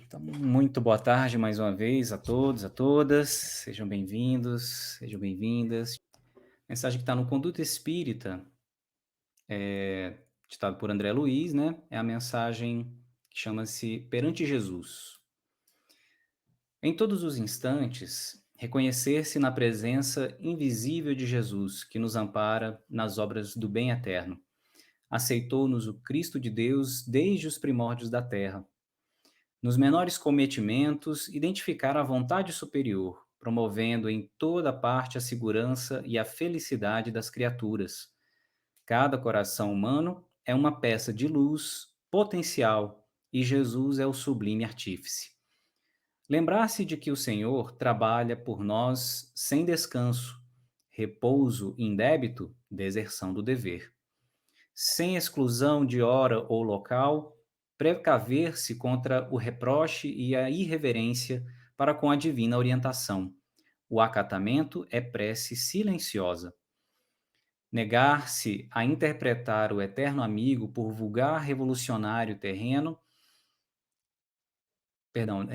Então, muito boa tarde mais uma vez a todos, a todas. Sejam bem-vindos, sejam bem-vindas. A mensagem que está no Conduta Espírita, ditado por André Luiz, né? É a mensagem que chama-se Perante Jesus. Em todos os instantes, reconhecer-se na presença invisível de Jesus, que nos ampara nas obras do bem eterno. Aceitou-nos o Cristo de Deus desde os primórdios da terra. Nos menores cometimentos, identificar a vontade superior, promovendo em toda parte a segurança e a felicidade das criaturas. Cada coração humano é uma peça de luz potencial e Jesus é o sublime artífice. Lembrar-se de que o Senhor trabalha por nós sem descanso, repouso indébito, deserção do dever. Sem exclusão de hora ou local, precaver-se contra o reproche e a irreverência para com a divina orientação. O acatamento é prece silenciosa. Negar-se a interpretar o eterno amigo por vulgar revolucionário terreno,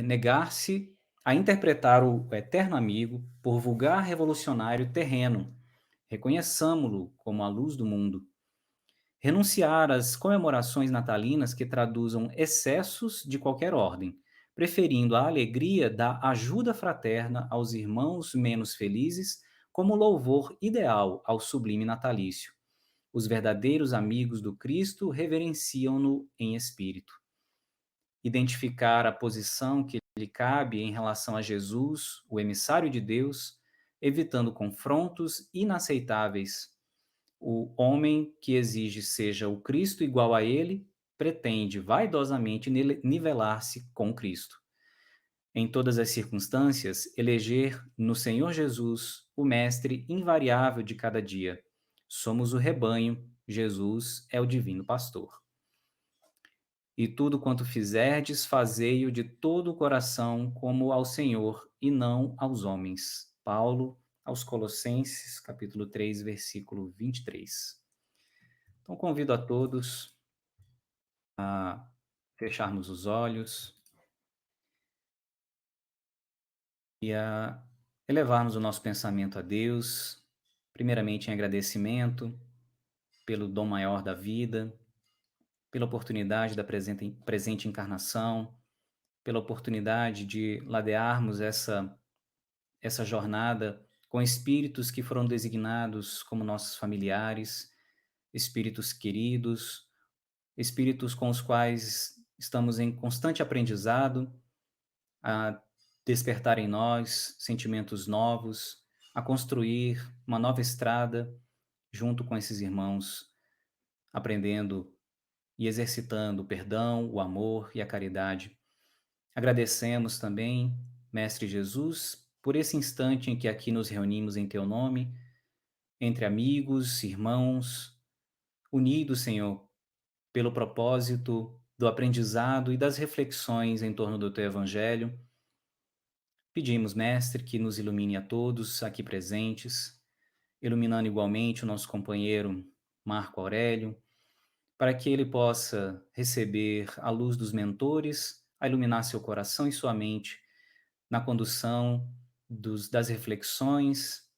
negar-se a interpretar o eterno amigo por vulgar revolucionário terreno. Reconheçamo-lo como a luz do mundo. Renunciar às comemorações natalinas que traduzam excessos de qualquer ordem, preferindo a alegria da ajuda fraterna aos irmãos menos felizes como louvor ideal ao sublime natalício. Os verdadeiros amigos do Cristo reverenciam-no em espírito. Identificar a posição que lhe cabe em relação a Jesus, o emissário de Deus, evitando confrontos inaceitáveis. O homem que exige seja o Cristo igual a ele, pretende vaidosamente nivelar-se com Cristo. Em todas as circunstâncias, eleger no Senhor Jesus o mestre invariável de cada dia. Somos o rebanho, Jesus é o divino pastor. E tudo quanto fizerdes, fazei-o de todo o coração, como ao Senhor e não aos homens. Paulo, aos Colossenses, capítulo 3, versículo 23. Então, convido a todos a fecharmos os olhos e a elevarmos o nosso pensamento a Deus, primeiramente em agradecimento pelo dom maior da vida, pela oportunidade da presente encarnação, pela oportunidade de ladearmos essa jornada com espíritos que foram designados como nossos familiares, espíritos queridos, espíritos com os quais estamos em constante aprendizado, a despertar em nós sentimentos novos, a construir uma nova estrada junto com esses irmãos, aprendendo e exercitando o perdão, o amor e a caridade. Agradecemos também, Mestre Jesus, por esse instante em que aqui nos reunimos em Teu nome, entre amigos, irmãos, unidos, Senhor, pelo propósito do aprendizado e das reflexões em torno do Teu Evangelho. Pedimos, Mestre, que nos ilumine a todos aqui presentes, iluminando igualmente o nosso companheiro Marco Aurélio, para que ele possa receber a luz dos mentores, a iluminar seu coração e sua mente na condução das reflexões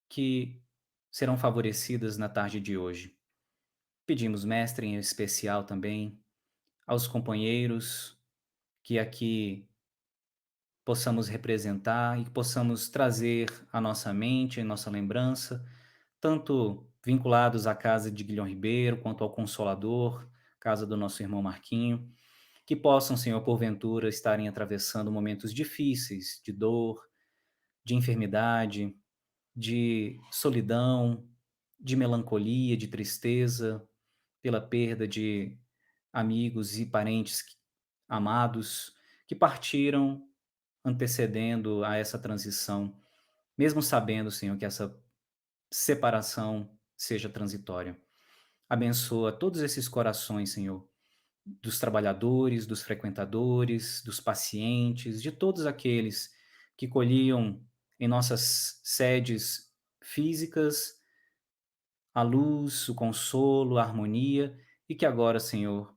que serão favorecidas na tarde de hoje. Pedimos, Mestre, em especial também aos companheiros que aqui possamos representar e que possamos trazer à nossa mente, à nossa lembrança, tanto vinculados à casa de Guilhom Ribeiro, quanto ao Consolador, casa do nosso irmão Marquinho, que possam, Senhor, porventura, estarem atravessando momentos difíceis de dor, de enfermidade, de solidão, de melancolia, de tristeza, pela perda de amigos e parentes amados que partiram antecedendo a essa transição, mesmo sabendo, Senhor, que essa separação seja transitória. Abençoa todos esses corações, Senhor, dos trabalhadores, dos frequentadores, dos pacientes, de todos aqueles que colhiam em nossas sedes físicas a luz, o consolo, a harmonia, e que agora, Senhor,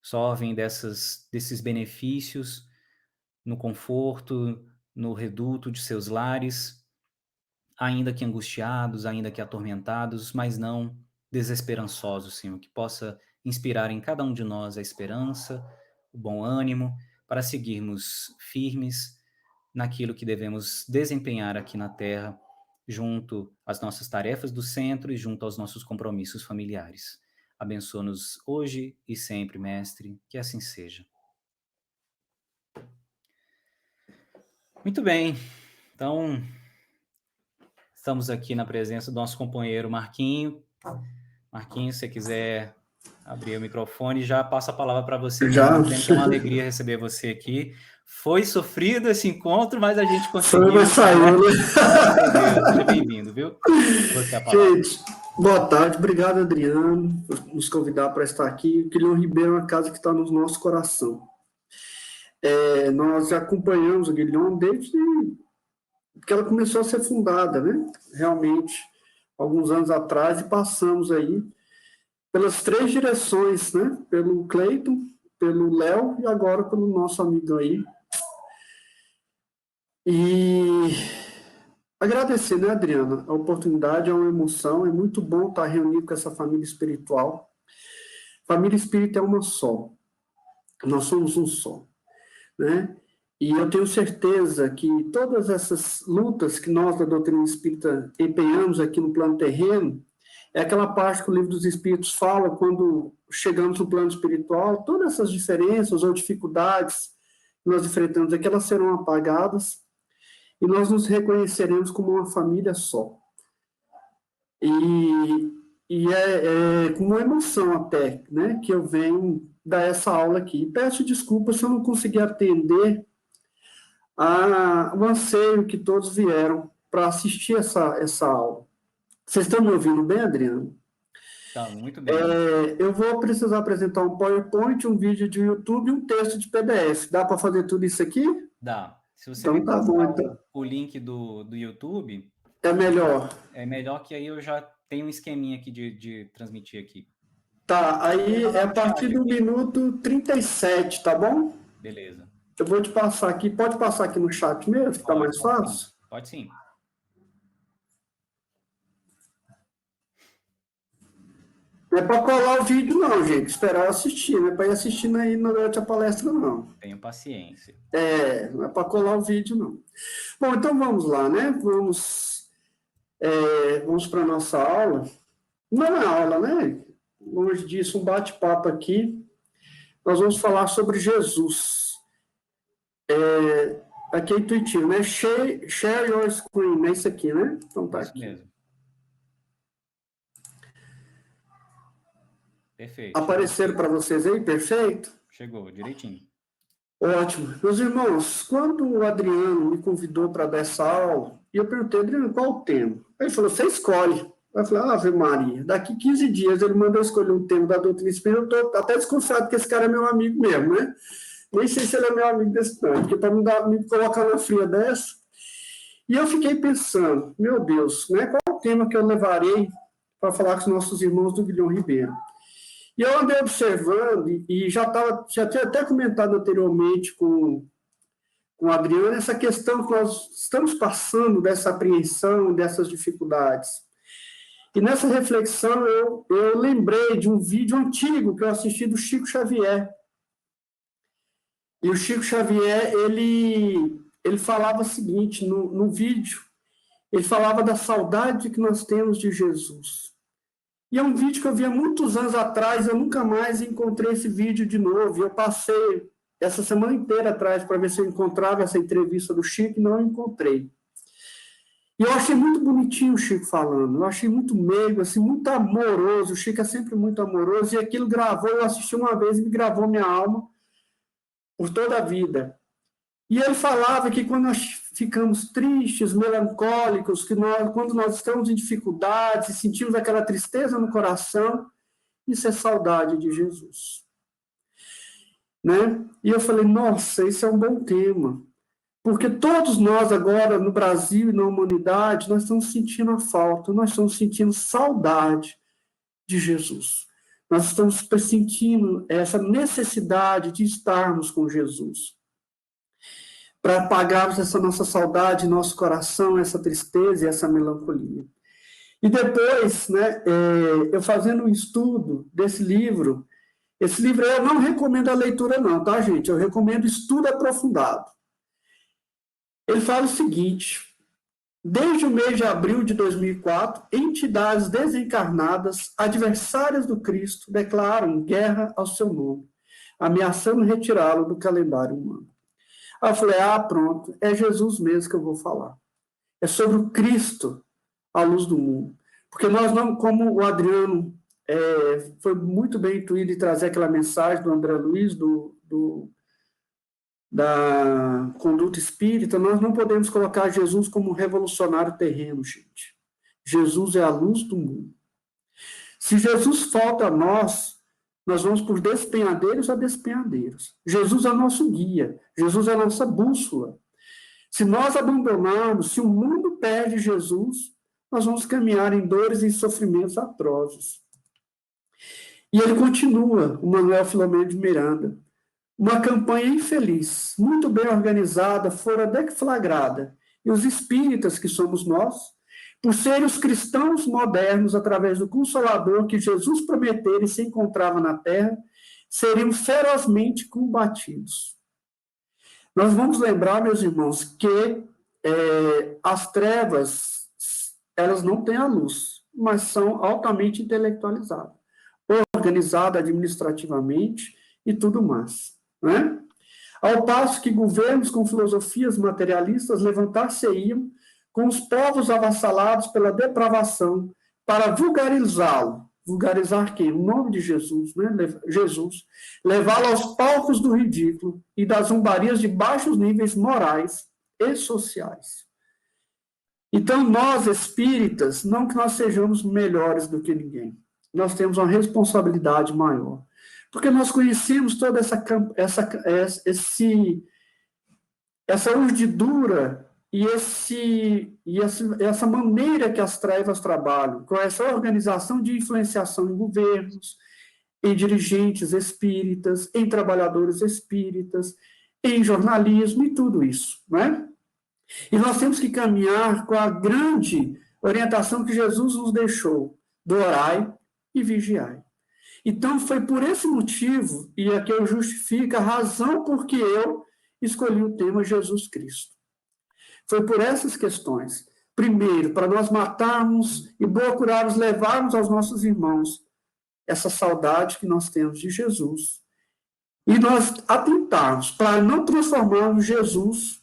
sorvem desses benefícios no conforto, no reduto de seus lares, ainda que angustiados, ainda que atormentados, mas não desesperançosos, Senhor, que possa inspirar em cada um de nós a esperança, o bom ânimo, para seguirmos firmes naquilo que devemos desempenhar aqui na terra, junto às nossas tarefas do centro e junto aos nossos compromissos familiares. Abençoa-nos hoje e sempre, Mestre, que assim seja. Muito bem, então estamos aqui na presença do nosso companheiro Marquinho. Marquinho, se você quiser abrir o microfone, já passo a palavra para você Já mesmo, dizendo que é uma alegria receber você aqui. Foi sofrido esse encontro, mas a gente foi, mas conseguiu, saiu, né? né? Graças a Deus. Seja bem-vindo, viu? Com você a palavra. Gente, boa tarde, obrigado, Adriano, por nos convidar para estar aqui. O Quilhão Ribeiro é uma casa que está no nosso coração. Nós acompanhamos a Guilhom desde que ela começou a ser fundada, né? Realmente, alguns anos atrás, e passamos aí pelas três direções, né? Pelo Cleiton, pelo Léo e agora pelo nosso amigo aí. E agradecer, né, Adriana? A oportunidade é uma emoção, é muito bom estar reunido com essa família espiritual. Família espírita é uma só, nós somos um só, né? E eu tenho certeza que todas essas lutas que nós da doutrina espírita empenhamos aqui no plano terreno, é aquela parte que o livro dos Espíritos fala quando chegamos no plano espiritual, todas essas diferenças ou dificuldades que nós enfrentamos aqui, elas serão apagadas e nós nos reconheceremos como uma família só. E com uma emoção até, né, que eu venho dar essa aula aqui. E peço desculpas se eu não consegui atender o anseio que todos vieram para assistir essa aula. Vocês estão me ouvindo bem, Adriano? Tá, muito bem. Eu vou precisar apresentar um PowerPoint, um vídeo de YouTube e um texto de PDF. Dá para fazer tudo isso aqui? Dá. Se você me Então tá bom. passar Então, o link do YouTube, é melhor. é melhor que aí eu já tenho um esqueminha aqui de transmitir aqui. Tá, Vou aí é mandar a no chat partir do aqui. minuto 37, tá bom? Beleza. Eu vou te passar aqui, pode passar aqui no chat mesmo, fica Pode, mais pode sim. fácil? Pode sim. Não é para colar o vídeo, não, gente. Esperar eu assistir, não é para ir assistindo aí durante a palestra, não. Tenho paciência. Não é para colar o vídeo, não. Bom, então vamos lá, né? Vamos para a nossa aula. Não é aula, né? Longe disso, um bate-papo aqui. Nós vamos falar sobre Jesus. Aqui é intuitivo, né? Share your screen, é isso aqui, né? Então tá Isso aqui. mesmo. Perfeito. Apareceram para vocês aí, perfeito? Chegou, direitinho. Ótimo. Meus irmãos, quando o Adriano me convidou para dar essa aula, e eu perguntei, Adriano, qual o tema? Aí ele falou, você escolhe. Eu falei, Ave Maria, daqui 15 dias ele mandou escolher um tema da doutrina espírita, eu estou até desconfiado que esse cara é meu amigo mesmo, né? Nem sei se ele é meu amigo desse tanto, porque para me colocar na fria dessa. E eu fiquei pensando, meu Deus, né, qual o tema que eu levarei para falar com os nossos irmãos do Guilhom Ribeiro? E eu andei observando, e já tinha até comentado anteriormente com o Adriano, essa questão que nós estamos passando dessa apreensão, dessas dificuldades. E nessa reflexão eu lembrei de um vídeo antigo que eu assisti do Chico Xavier. E o Chico Xavier, ele falava o seguinte, no vídeo, ele falava da saudade que nós temos de Jesus. E é um vídeo que eu vi há muitos anos atrás, eu nunca mais encontrei esse vídeo de novo. Eu passei essa semana inteira atrás para ver se eu encontrava essa entrevista do Chico e não encontrei. E eu achei muito bonitinho o Chico falando, eu achei muito meigo, assim, muito amoroso. O Chico é sempre muito amoroso e aquilo gravou, eu assisti uma vez e me gravou minha alma por toda a vida. E ele falava que quando nós ficamos tristes, melancólicos, quando nós estamos em dificuldades, sentimos aquela tristeza no coração, isso é saudade de Jesus. Né? E eu falei, nossa, isso é um bom tema. Porque todos nós agora, no Brasil e na humanidade, nós estamos sentindo a falta, nós estamos sentindo saudade de Jesus. Nós estamos sentindo essa necessidade de estarmos com Jesus. para apagarmos essa nossa saudade, nosso coração, essa tristeza e essa melancolia. E depois, né, eu fazendo um estudo desse livro, esse livro eu não recomendo a leitura não, tá, gente? Eu recomendo estudo aprofundado. Ele fala o seguinte: desde o mês de abril de 2004, entidades desencarnadas, adversárias do Cristo, declaram guerra ao seu nome, ameaçando retirá-lo do calendário humano. Aí eu falei, pronto, é Jesus mesmo que eu vou falar. É sobre o Cristo, a luz do mundo. Porque nós não, como o Adriano foi muito bem intuído em trazer aquela mensagem do André Luiz, da conduta espírita, nós não podemos colocar Jesus como um revolucionário terreno, gente. Jesus é a luz do mundo. Se Jesus falta a nós, nós vamos por despenhadeiros a despenhadeiros. Jesus é nosso guia, Jesus é a nossa bússola. Se nós abandonarmos, se o mundo perde Jesus, nós vamos caminhar em dores e sofrimentos atrozes. E ele continua, o Manuel Filomeno de Miranda. Uma campanha infeliz, muito bem organizada, fora deflagrada. E os espíritas, que somos nós, por serem os cristãos modernos, através do Consolador que Jesus prometera e se encontrava na terra, seriam ferozmente combatidos. Nós vamos lembrar, meus irmãos, que as trevas, elas não têm a luz, mas são altamente intelectualizadas, organizadas administrativamente e tudo mais. Né? Ao passo que governos com filosofias materialistas levantar-se-iam com os povos avassalados pela depravação para vulgarizá-lo. Vulgarizar quem? O nome de Jesus, né? Jesus. Levá-lo aos palcos do ridículo e das zombarias de baixos níveis morais e sociais. Então, nós espíritas, não que nós sejamos melhores do que ninguém, nós temos uma responsabilidade maior. Porque nós conhecemos toda essa urdidura e essa maneira que as trevas trabalham, com essa organização de influenciação em governos, em dirigentes espíritas, em trabalhadores espíritas, em jornalismo e tudo isso, né? E nós temos que caminhar com a grande orientação que Jesus nos deixou, do orai e vigiai. Então, foi por esse motivo, e aqui eu justifico a razão por que eu escolhi o tema Jesus Cristo. Foi por essas questões. Primeiro, para nós matarmos e procurarmos levarmos aos nossos irmãos essa saudade que nós temos de Jesus. E nós atentarmos para não transformarmos Jesus,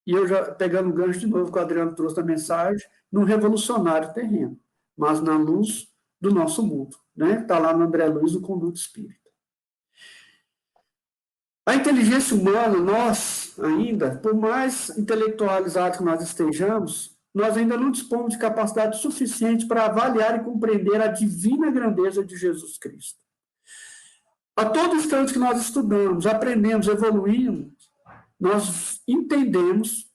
e eu já pegando o gancho de novo que o Adriano trouxe da mensagem, num revolucionário terreno, mas na luz do nosso mundo. Está lá no André Luiz, o Conduta Espírita. A inteligência humana, nós ainda, por mais intelectualizados que nós estejamos, nós ainda não dispomos de capacidade suficiente para avaliar e compreender a divina grandeza de Jesus Cristo. A todo instante que nós estudamos, aprendemos, evoluímos, nós entendemos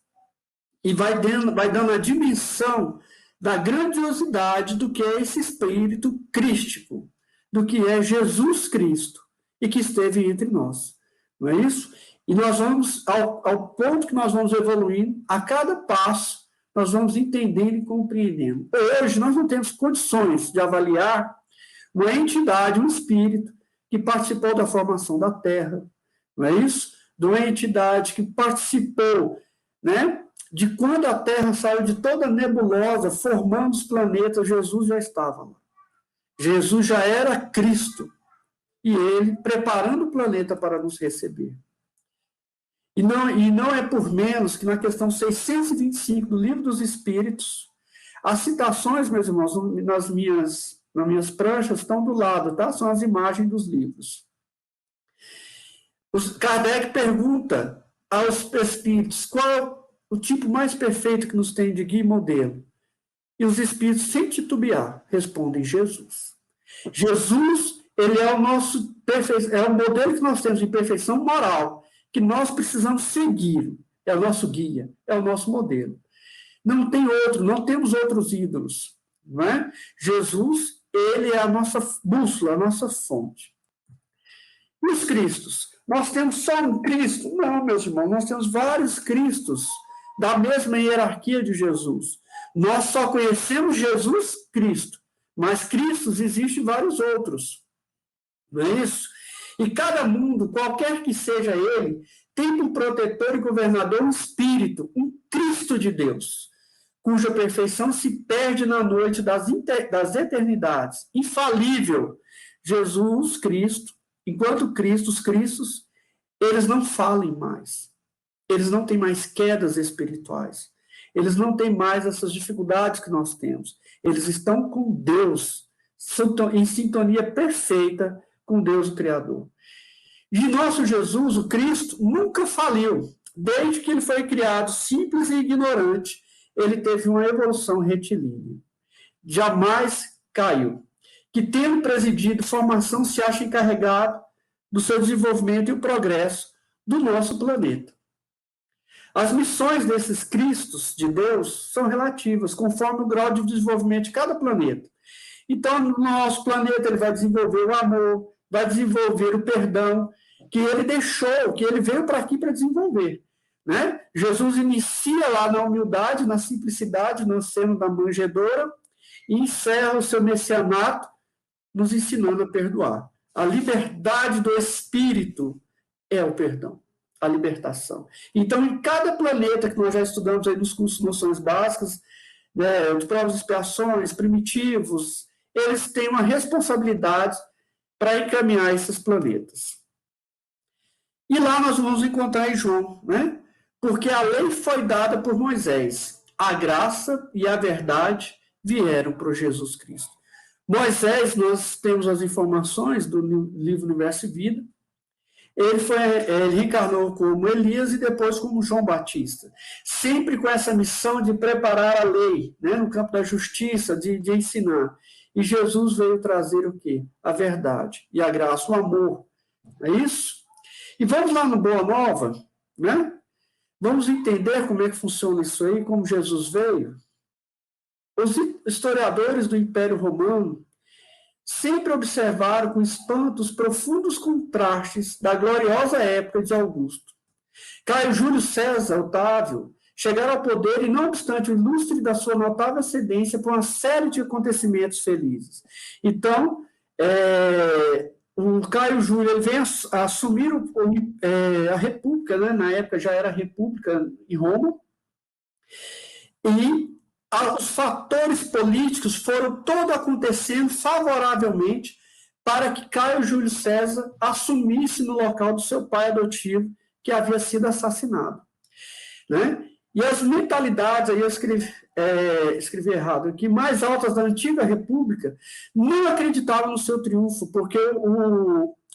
e vai dando a dimensão da grandiosidade do que é esse espírito crístico, do que é Jesus Cristo e que esteve entre nós. Não é isso? E nós vamos, ao ponto que nós vamos evoluindo, a cada passo, nós vamos entendendo e compreendendo. Hoje, nós não temos condições de avaliar uma entidade, um espírito, que participou da formação da Terra, não é isso? De uma entidade que participou, né? De quando a Terra saiu de toda nebulosa, formando os planetas, Jesus já estava lá. Jesus já era Cristo. E ele preparando o planeta para nos receber. E não é por menos que na questão 625 do Livro dos Espíritos, as citações, meus irmãos, nas minhas pranchas estão do lado, tá? São as imagens dos livros. Kardec pergunta aos espíritos qual o tipo mais perfeito que nos tem de guia e modelo. E os espíritos, sem titubear, respondem Jesus. Jesus, ele é o nosso é o modelo que nós temos de perfeição moral, que nós precisamos seguir. É o nosso guia, é o nosso modelo. Não tem outro, não temos outros ídolos. Não é? Jesus, ele é a nossa bússola, a nossa fonte. E os Cristos? Nós temos só um Cristo? Não, meus irmãos, nós temos vários Cristos da mesma hierarquia de Jesus. Nós só conhecemos Jesus Cristo, mas Cristos existem vários outros, não é isso? E cada mundo, qualquer que seja ele, tem por protetor e governador um Espírito, um Cristo de Deus, cuja perfeição se perde na noite das eternidades. Infalível, Jesus Cristo, enquanto Cristo, os Cristos, eles não falem mais. Eles não têm mais quedas espirituais. Eles não têm mais essas dificuldades que nós temos. Eles estão com Deus, em sintonia perfeita com Deus, o Criador. E nosso Jesus, o Cristo, nunca faliu. Desde que ele foi criado simples e ignorante, ele teve uma evolução retilínea. Jamais caiu. Que, tendo presidido formação, se acha encarregado do seu desenvolvimento e o progresso do nosso planeta. As missões desses Cristos de Deus são relativas, conforme o grau de desenvolvimento de cada planeta. Então, no nosso planeta, ele vai desenvolver o amor, vai desenvolver o perdão, que ele deixou, que ele veio para aqui para desenvolver. Né? Jesus inicia lá na humildade, na simplicidade, nascendo da manjedoura, e encerra o seu messianato, nos ensinando a perdoar. A liberdade do Espírito é o perdão, a libertação. Então, em cada planeta que nós já estudamos aí nos cursos de noções básicas, né, de provas e expiações, primitivos, eles têm uma responsabilidade para encaminhar esses planetas. E lá nós vamos encontrar em João, né? Porque a lei foi dada por Moisés, a graça e a verdade vieram por Jesus Cristo. Moisés, nós temos as informações do livro Universo e Vida, ele reencarnou como Elias e depois como João Batista, sempre com essa missão de preparar a lei, né, no campo da justiça, de ensinar. E Jesus veio trazer o quê? A verdade e a graça, o amor. É isso? E vamos lá no Boa Nova, né? Vamos entender como é que funciona isso aí, como Jesus veio. Os historiadores do Império Romano sempre observaram com espanto os profundos contrastes da gloriosa época de Augusto. Caio Júlio César Otávio chegaram ao poder e, não obstante o ilustre da sua notável ascendência, por uma série de acontecimentos felizes. Então, o Caio Júlio ele vem assumir a República, né? Na época já era República em Roma, e os fatores políticos foram todos acontecendo favoravelmente para que Caio Júlio César assumisse no local do seu pai adotivo, que havia sido assassinado. Né? E as mentalidades, aí eu escrevi errado aqui, mais altas da antiga república, não acreditavam no seu triunfo, porque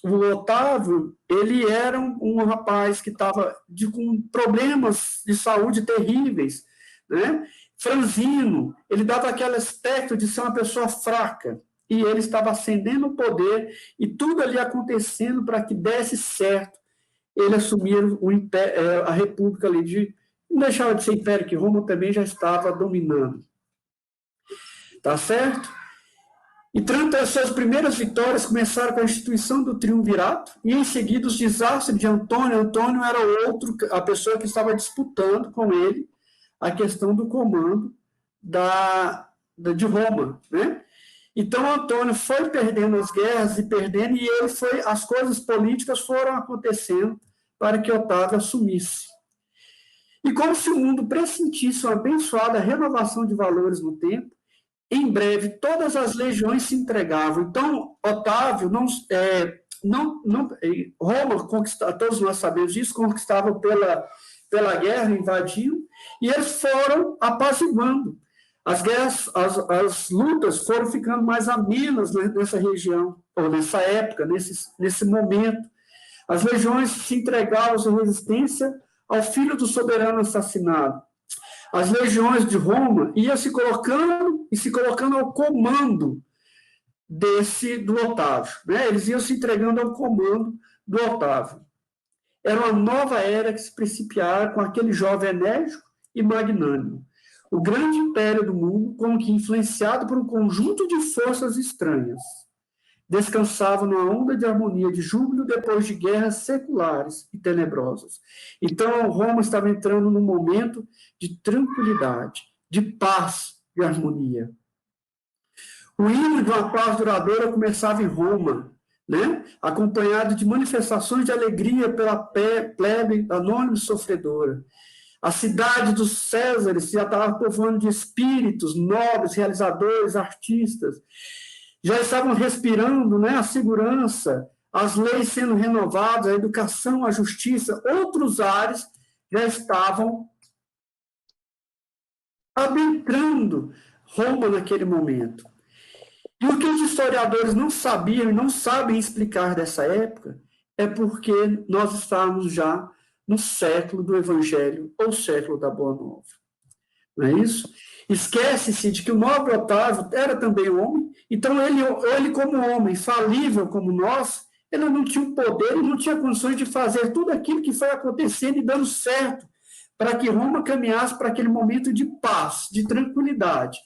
o Otávio, ele era um rapaz que estava com problemas de saúde terríveis, né? Franzino, ele dava aquele aspecto de ser uma pessoa fraca, e ele estava ascendendo o poder, e tudo ali acontecendo para que desse certo ele assumir a república ali não deixava de ser império, que Roma também já estava dominando. Tá certo? E tanto as suas primeiras vitórias começaram com a instituição do triunvirato, e em seguida os desastres de Antônio. Antônio era a pessoa que estava disputando com ele a questão do comando de Roma, né? Então Antônio foi perdendo as guerras e as coisas políticas foram acontecendo para que Otávio assumisse. E como se o mundo pressentisse uma abençoada renovação de valores no tempo, em breve todas as legiões se entregavam. Então, Otávio, Roma, todos nós sabemos disso, conquistava pela guerra, invadindo, e eles foram apaziguando. As guerras, as lutas foram ficando mais amenas nessa região, ou nessa época, nesse momento. As legiões se entregavam à resistência ao filho do soberano assassinado. As legiões de Roma iam se colocando ao comando do Otávio. Né? Eles iam se entregando ao comando do Otávio. Era uma nova era que se principiara com aquele jovem enérgico e magnânimo. O grande império do mundo, como que influenciado por um conjunto de forças estranhas. descansavam numa onda de harmonia, de júbilo, depois de guerras seculares e tenebrosas. Então, Roma estava entrando num momento de tranquilidade, de paz e harmonia. O hino de uma paz duradoura começava em Roma, né? Acompanhado de manifestações de alegria pela plebe anônima e sofredora. A cidade dos Césares já estava povoando de espíritos nobres, realizadores, artistas. Já estavam respirando, né, a segurança, as leis sendo renovadas, a educação, a justiça, outros ares já estavam adentrando Roma naquele momento. E o que os historiadores não sabiam e não sabem explicar dessa época é porque nós estávamos já no século do Evangelho, ou século da Boa Nova. Não é isso? Esquece-se de que o nobre Otávio era também homem, então ele como homem, falível como nós, ele não tinha o poder, ele não tinha condições de fazer tudo aquilo que foi acontecendo e dando certo para que Roma caminhasse para aquele momento de paz, de tranquilidade,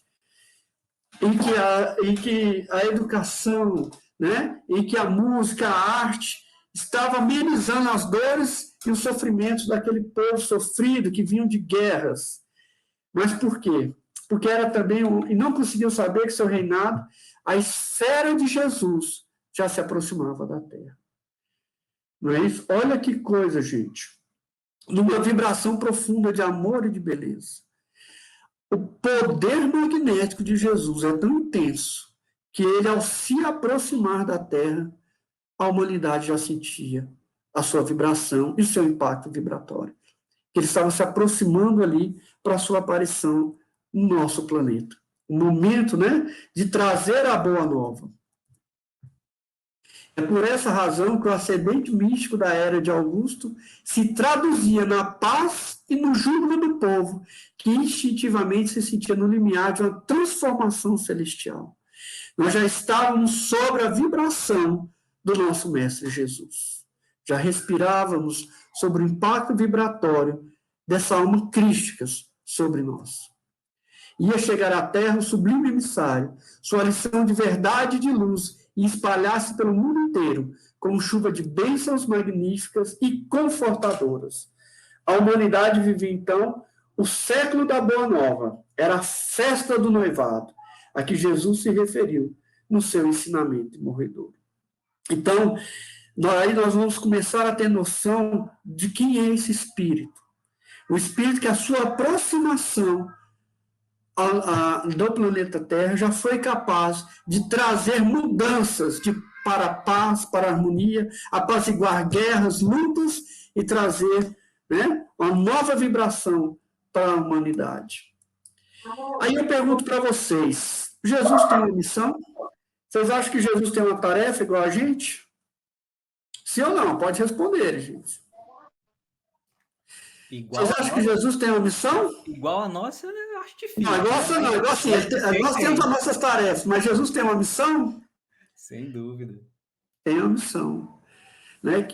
em que a educação, né, em que a música, a arte estava amenizando as dores e os sofrimentos daquele povo sofrido que vinham de guerras. Mas por quê? Porque era também, e não conseguiam saber que seu reinado, a esfera de Jesus já se aproximava da terra. Não é isso? Olha que coisa, gente. Numa vibração profunda de amor e de beleza. O poder magnético de Jesus é tão intenso que ele, ao se aproximar da terra, a humanidade já sentia a sua vibração e o seu impacto vibratório. Ele estava se aproximando ali para a sua aparição no nosso planeta. O momento, né, de trazer a boa nova. É por essa razão que o ascendente místico da era de Augusto se traduzia na paz e no júbilo do povo, que instintivamente se sentia no limiar de uma transformação celestial. Nós já estávamos sobre a vibração do nosso Mestre Jesus. Já respirávamos sobre o impacto vibratório dessa alma crística sobre nós. Ia chegar à terra o sublime emissário, sua lição de verdade e de luz, e espalhar-se pelo mundo inteiro, como chuva de bênçãos magníficas e confortadoras. A humanidade vivia, então, o século da Boa Nova. Era a festa do noivado, a que Jesus se referiu no seu ensinamento morredor. Então, aí nós vamos começar a ter noção de quem é esse Espírito. O Espírito que a sua aproximação do planeta Terra já foi capaz de trazer mudanças para a paz, para a harmonia, apaziguar guerras, lutas e trazer, né, uma nova vibração para a humanidade. Aí eu pergunto para vocês, Jesus tem uma missão? Vocês acham que Jesus tem uma tarefa igual a gente? Sim ou não? Pode responder, gente. Vocês acham que Jesus tem uma missão? Igual a nossa, eu acho difícil. Não, igual assim. Nós temos as nossas tarefas, mas Jesus tem uma missão? Sem dúvida. Tem uma missão. Né?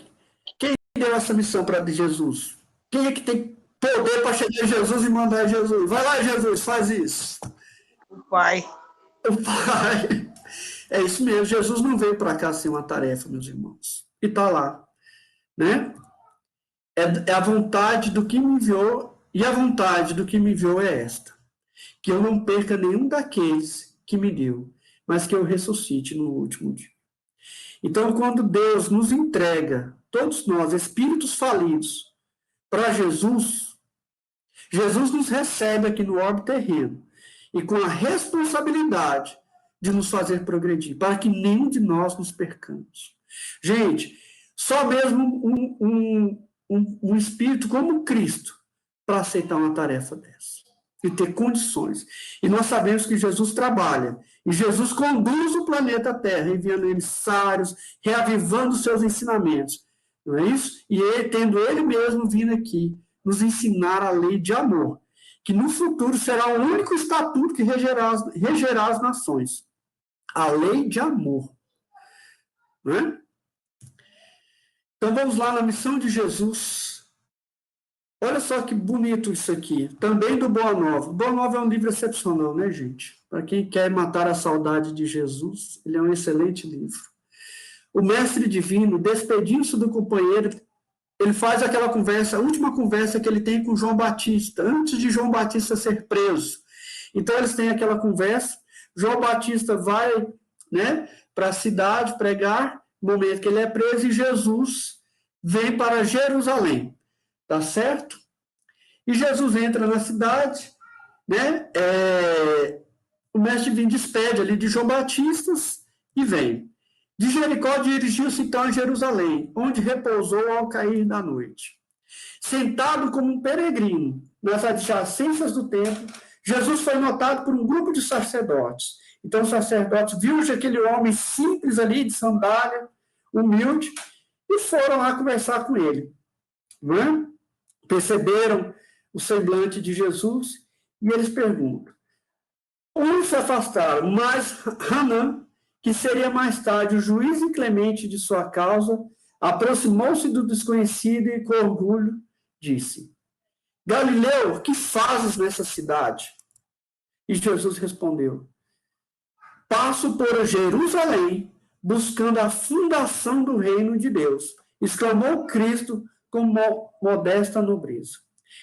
Quem deu essa missão para Jesus? Quem é que tem poder para chegar em Jesus e mandar Jesus? Vai lá, Jesus, faz isso. O Pai. O Pai. É isso mesmo. Jesus não veio para cá sem uma tarefa, meus irmãos. E está lá. Né? É a vontade do que me enviou, e a vontade do que me enviou é esta: que eu não perca nenhum daqueles que me deu, mas que eu ressuscite no último dia. Então, quando Deus nos entrega, todos nós, espíritos falidos, para Jesus, Jesus nos recebe aqui no orbe terreno, e com a responsabilidade de nos fazer progredir, para que nenhum de nós nos percamos. Gente, só mesmo um espírito como Cristo para aceitar uma tarefa dessa e ter condições. E nós sabemos que Jesus trabalha, e Jesus conduz o planeta Terra, enviando emissários, reavivando seus ensinamentos, não é isso? E ele, tendo ele mesmo vindo aqui nos ensinar a lei de amor, que no futuro será o único estatuto que regerá as nações. A lei de amor. Não é? Então vamos lá na missão de Jesus. Olha só que bonito isso aqui. Também do Boa Nova. Boa Nova é um livro excepcional, né, gente? Para quem quer matar a saudade de Jesus, ele é um excelente livro. o mestre divino, despedindo-se do companheiro, ele faz aquela conversa, a última conversa que ele tem com João Batista, antes de João Batista ser preso. Então, eles têm aquela conversa, João Batista vai, né, para a cidade pregar, no momento que ele é preso, e Jesus vem para Jerusalém, tá certo? E Jesus entra na cidade, né, o mestre divino despede ali de João Batista e vem. De Jericó dirigiu-se então a Jerusalém, onde repousou ao cair da noite. Sentado como um peregrino nas adjacências do templo, Jesus foi notado por um grupo de sacerdotes. Então, os sacerdotes viram aquele homem simples ali, de sandália, humilde, e foram lá conversar com ele. Não é? Perceberam o semblante de Jesus e eles perguntam. Uns se afastaram, mas Hanã, que seria mais tarde o juiz inclemente de sua causa, aproximou-se do desconhecido e, com orgulho, disse: Galileu, que fazes nessa cidade? E Jesus respondeu: Passo por Jerusalém, buscando a fundação do reino de Deus, exclamou Cristo com modesta nobreza.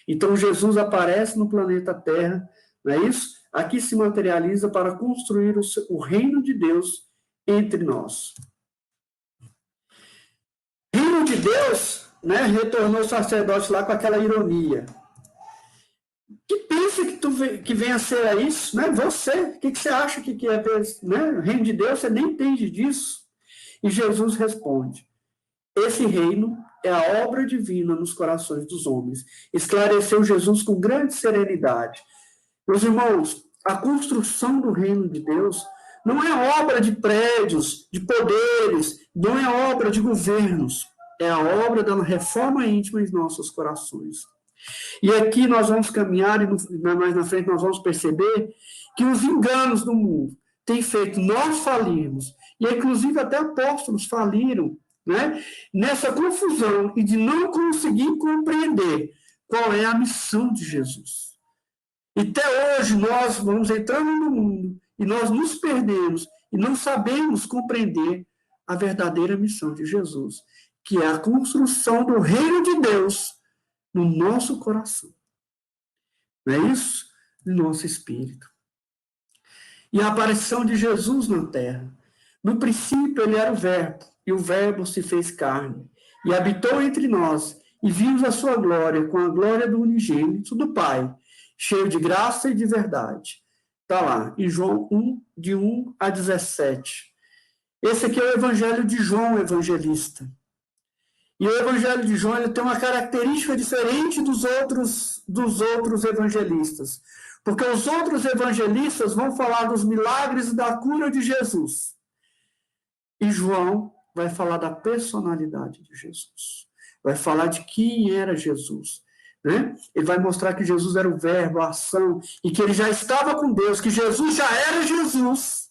Então Jesus aparece no planeta Terra, não é isso? Aqui se materializa para construir o reino de Deus entre nós. Reino de Deus, né, retornou o sacerdote lá com aquela ironia. Que pensa que venha a ser isso? Né? Você, o que você acha que é, né? O reino de Deus, você nem entende disso. E Jesus responde: esse reino é a obra divina nos corações dos homens. Esclareceu Jesus com grande serenidade. Meus irmãos, a construção do reino de Deus não é obra de prédios, de poderes, não é obra de governos, é a obra da reforma íntima em nossos corações. E aqui nós vamos caminhar, e mais na frente nós vamos perceber que os enganos do mundo têm feito nós falirmos, e inclusive até apóstolos faliram, né, nessa confusão e de não conseguir compreender qual é a missão de Jesus. E até hoje nós vamos entrando no mundo e nós nos perdemos e não sabemos compreender a verdadeira missão de Jesus, que é a construção do reino de Deus no nosso coração. Não é isso? No nosso espírito. E a aparição de Jesus na terra. No princípio ele era o Verbo, e o Verbo se fez carne, e habitou entre nós, e vimos a sua glória, com a glória do unigênito do Pai, cheio de graça e de verdade. Está lá, em João 1, de 1 a 17. Esse aqui é o Evangelho de João, evangelista. E o Evangelho de João ele tem uma característica diferente dos outros evangelistas. Porque os outros evangelistas vão falar dos milagres e da cura de Jesus. E João vai falar da personalidade de Jesus. Vai falar de quem era Jesus. Né? Ele vai mostrar que Jesus era o verbo, a ação, e que ele já estava com Deus, que Jesus já era Jesus,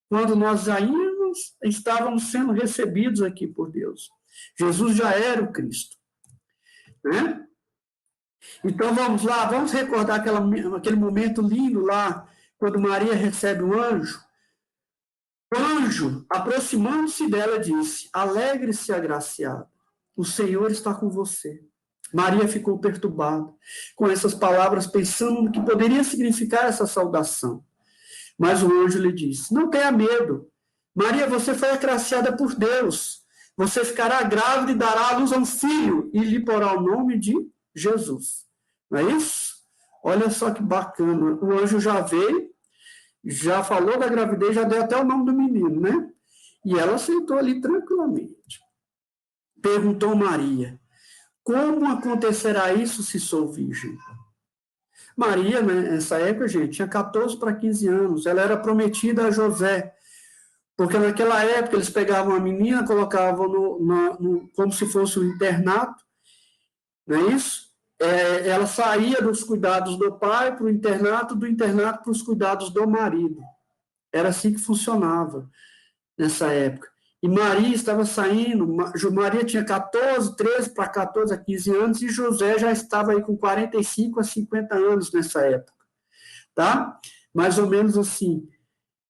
quando nós ainda estávamos sendo recebidos aqui por Deus. Jesus já era o Cristo. Né? Então vamos lá, vamos recordar aquele momento lindo lá, quando Maria recebe o anjo. O anjo, aproximando-se dela, disse: alegre-se, agraciada, o Senhor está com você. Maria ficou perturbada com essas palavras, pensando no que poderia significar essa saudação. Mas o anjo lhe disse: não tenha medo, Maria, você foi agraciada por Deus. Você ficará grávida e dará à luz a um filho, e lhe porá o nome de Jesus. Não é isso? Olha só que bacana. O anjo já veio, já falou da gravidez, já deu até o nome do menino, né? E ela aceitou ali tranquilamente. Perguntou Maria: como acontecerá isso se sou virgem? Maria, né, nessa época, gente, tinha 14 para 15 anos. Ela era prometida a José. Porque naquela época eles pegavam a menina, colocavam como se fosse um internato, não é isso? Ela saía dos cuidados do pai para o internato, do internato para os cuidados do marido. Era assim que funcionava nessa época. E Maria estava saindo, Maria tinha 13 para 14 a 15 anos, e José já estava aí com 45 a 50 anos nessa época. Tá? Mais ou menos assim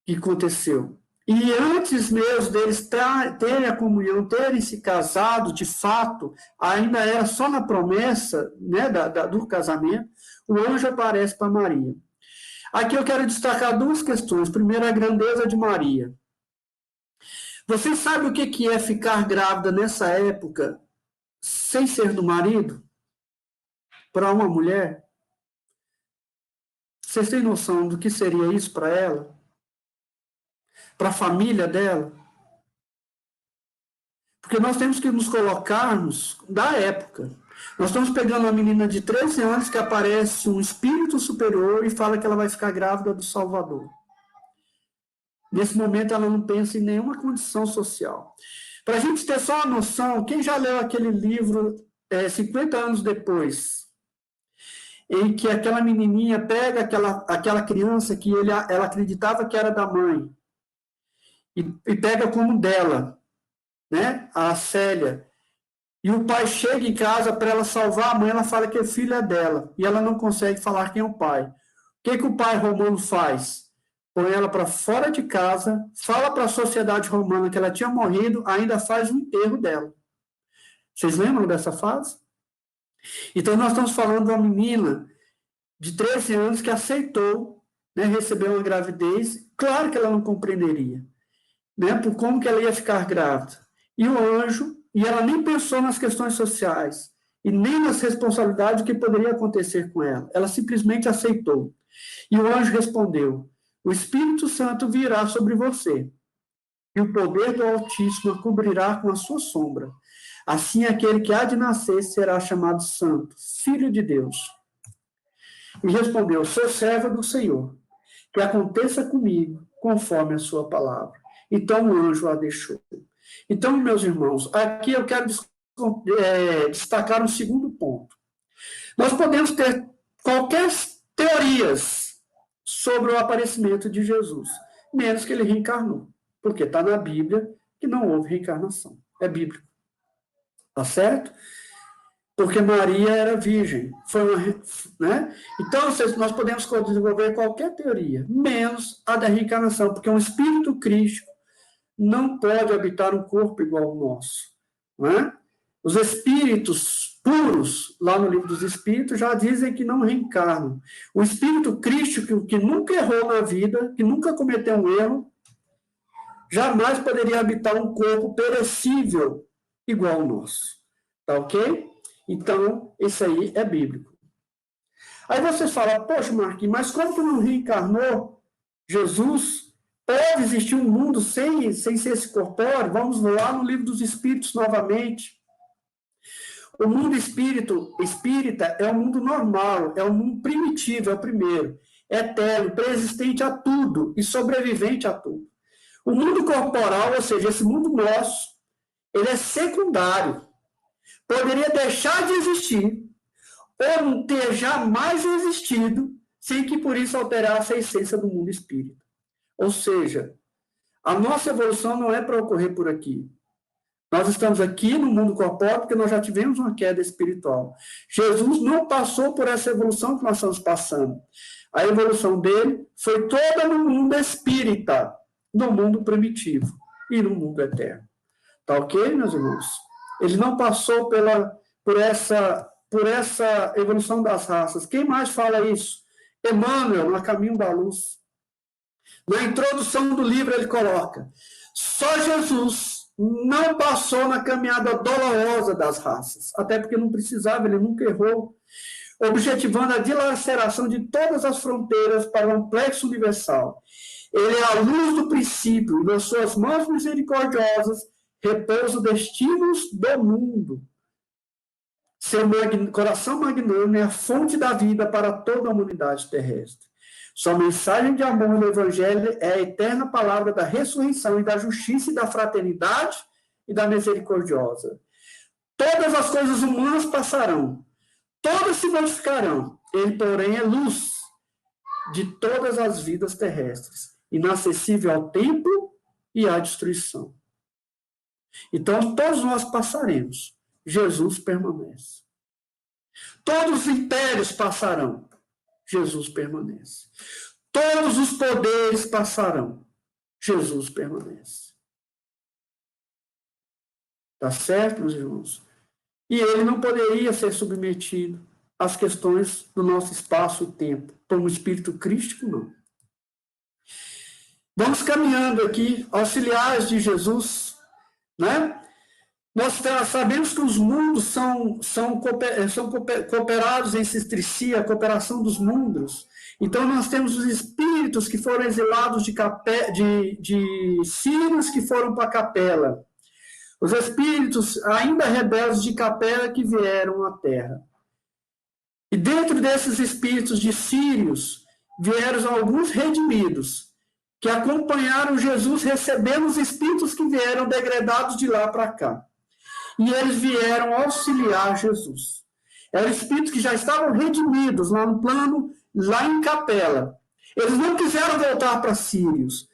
que aconteceu. E antes mesmo deles terem a comunhão, terem se casado, de fato, ainda era só na promessa, né, do casamento, o anjo aparece para Maria. Aqui eu quero destacar duas questões. Primeiro, a grandeza de Maria. Vocês sabem o que é ficar grávida nessa época sem ser do marido? Para uma mulher? Vocês têm noção do que seria isso para ela? Para a família dela? Porque nós temos que nos colocarmos da época. Nós estamos pegando uma menina de 13 anos que aparece um espírito superior e fala que ela vai ficar grávida do Salvador. Nesse momento, ela não pensa em nenhuma condição social. Para a gente ter só uma noção, quem já leu aquele livro 50 anos depois, em que aquela menininha pega aquela criança que ela acreditava que era da mãe e pega como dela, né, a Célia, e o pai chega em casa para ela salvar a mãe, ela fala que o filho é dela, e ela não consegue falar quem é o pai. O que o pai romano faz? Põe ela para fora de casa, fala para a sociedade romana que ela tinha morrido, ainda faz o enterro dela. Vocês lembram dessa fase? Então, nós estamos falando de uma menina de 13 anos que aceitou, né, receber uma gravidez. Claro que ela não compreenderia, né, por como que ela ia ficar grávida. E o anjo, e ela nem pensou nas questões sociais, e nem nas responsabilidades que poderia acontecer com ela. Ela simplesmente aceitou. E o anjo respondeu: o Espírito Santo virá sobre você, e o poder do Altíssimo a cobrirá com a sua sombra. Assim, aquele que há de nascer será chamado Santo, Filho de Deus. E respondeu: sou serva do Senhor, que aconteça comigo conforme a sua palavra. Então o anjo a deixou. Então, meus irmãos, aqui eu quero destacar um segundo ponto. Nós podemos ter qualquer teorias sobre o aparecimento de Jesus, menos que ele reencarnou, porque está na Bíblia que não houve reencarnação. É bíblico. Tá certo? Porque Maria era virgem. Né? Então, nós podemos desenvolver qualquer teoria, menos a da reencarnação, porque um espírito crístico não pode habitar um corpo igual ao nosso. Não é? Os espíritos puros, lá no livro dos Espíritos, já dizem que não reencarnam. O espírito crístico, que nunca errou na vida, que nunca cometeu um erro, jamais poderia habitar um corpo perecível igual ao nosso. Tá ok? Então, isso aí é bíblico. Aí você fala, poxa, Marquinhos, mas como que não reencarnou Jesus? Pode existir um mundo sem ser esse corpóreo? Vamos lá no livro dos Espíritos novamente. O mundo espírita é um mundo normal, é um mundo primitivo, é o primeiro. Eterno, preexistente a tudo e sobrevivente a tudo. O mundo corporal, ou seja, esse mundo nosso, ele é secundário. Poderia deixar de existir ou não ter jamais existido sem que por isso alterasse a essência do mundo espírita. Ou seja, a nossa evolução não é para ocorrer por aqui. Nós estamos aqui no mundo corpóreo porque nós já tivemos uma queda espiritual. Jesus não passou por essa evolução que nós estamos passando. A evolução dele foi toda no mundo espírita, no mundo primitivo e no mundo eterno. Tá ok, meus irmãos? Ele não passou por essa evolução das raças. Quem mais fala isso? Emmanuel, no A Caminho da Luz. Na introdução do livro ele coloca: só Jesus não passou na caminhada dolorosa das raças, até porque não precisava, ele nunca errou, objetivando a dilaceração de todas as fronteiras para o complexo universal. Ele é a luz do princípio, e nas suas mãos misericordiosas repousa os destinos do mundo. Seu coração magnânimo é a fonte da vida para toda a humanidade terrestre. Sua mensagem de amor no Evangelho é a eterna palavra da ressurreição e da justiça e da fraternidade e da misericordiosa. Todas as coisas humanas passarão, todas se modificarão. Ele, porém, é luz de todas as vidas terrestres, inacessível ao tempo e à destruição. Então, todos nós passaremos. Jesus permanece. Todos os impérios passarão. Jesus permanece. Todos os poderes passarão. Jesus permanece. Tá certo, meus irmãos? E ele não poderia ser submetido às questões do nosso espaço-tempo, como espírito crístico, não. Vamos caminhando aqui, auxiliares de Jesus, né? Nós sabemos que os mundos são cooperados entre si, a cooperação dos mundos. Então, nós temos os espíritos que foram exilados de Sírios que foram para a capela. Os espíritos ainda rebeldes de capela que vieram à terra. E dentro desses espíritos de Sírios, vieram alguns redimidos, que acompanharam Jesus recebendo os espíritos que vieram degradados de lá para cá. E eles vieram auxiliar Jesus. Eram espíritos que já estavam redimidos lá no plano, lá em capela. Eles não quiseram voltar para Sírios.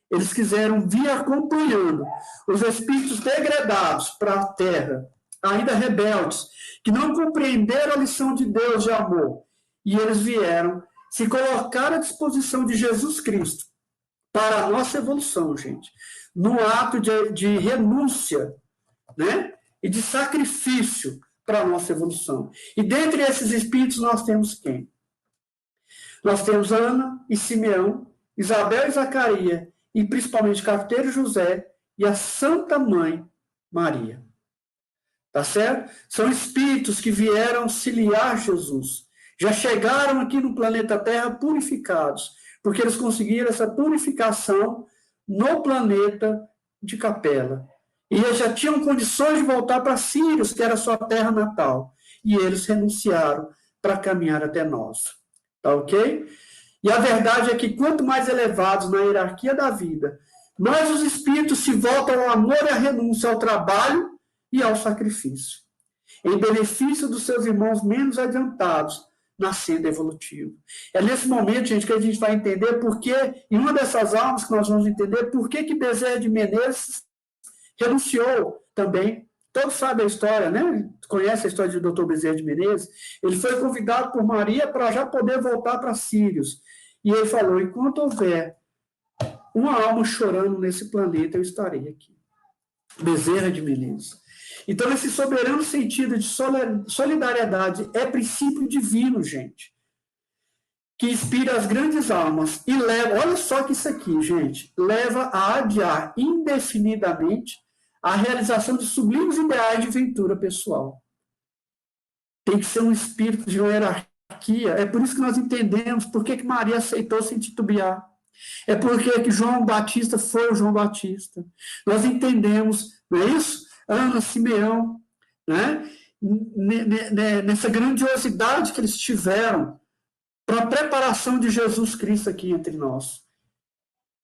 Eles quiseram vir acompanhando os espíritos degradados para a terra, ainda rebeldes, que não compreenderam a lição de Deus de amor. E eles vieram se colocar à disposição de Jesus Cristo para a nossa evolução, gente. No ato de renúncia, né? E de sacrifício para a nossa evolução. E dentre esses espíritos nós temos quem? Nós temos Ana e Simeão, Isabel e Zacarias, e principalmente Carteiro José e a Santa Mãe Maria. Tá certo? São espíritos que vieram auxiliar Jesus. Já chegaram aqui no planeta Terra purificados, porque eles conseguiram essa purificação no planeta de Capela. E eles já tinham condições de voltar para Sírios, que era a sua terra natal. E eles renunciaram para caminhar até nós. Tá ok? E a verdade é que quanto mais elevados na hierarquia da vida, mais os espíritos se voltam ao amor e à renúncia, ao trabalho e ao sacrifício, em benefício dos seus irmãos menos adiantados na senda evolutiva. É nesse momento, gente, que a gente vai entender por que, em uma dessas aulas que nós vamos entender, por que Bezerra de Menezes renunciou também. Todos sabem a história, né? Conhece a história do Dr. Bezerra de Menezes? Ele foi convidado por Maria para já poder voltar para Sírios. E ele falou, enquanto houver uma alma chorando nesse planeta, eu estarei aqui. Bezerra de Menezes. Então, esse soberano sentido de solidariedade é princípio divino, gente, que inspira as grandes almas e leva, olha só que isso aqui, gente, leva a adiar indefinidamente a realização de sublimes ideais de ventura pessoal. Tem que ser um espírito de uma hierarquia. É por isso que nós entendemos por que Maria aceitou sem titubear. É porque que João Batista foi o João Batista. Nós entendemos, não é isso? Ana, Simeão, né? Nessa grandiosidade que eles tiveram para a preparação de Jesus Cristo aqui entre nós.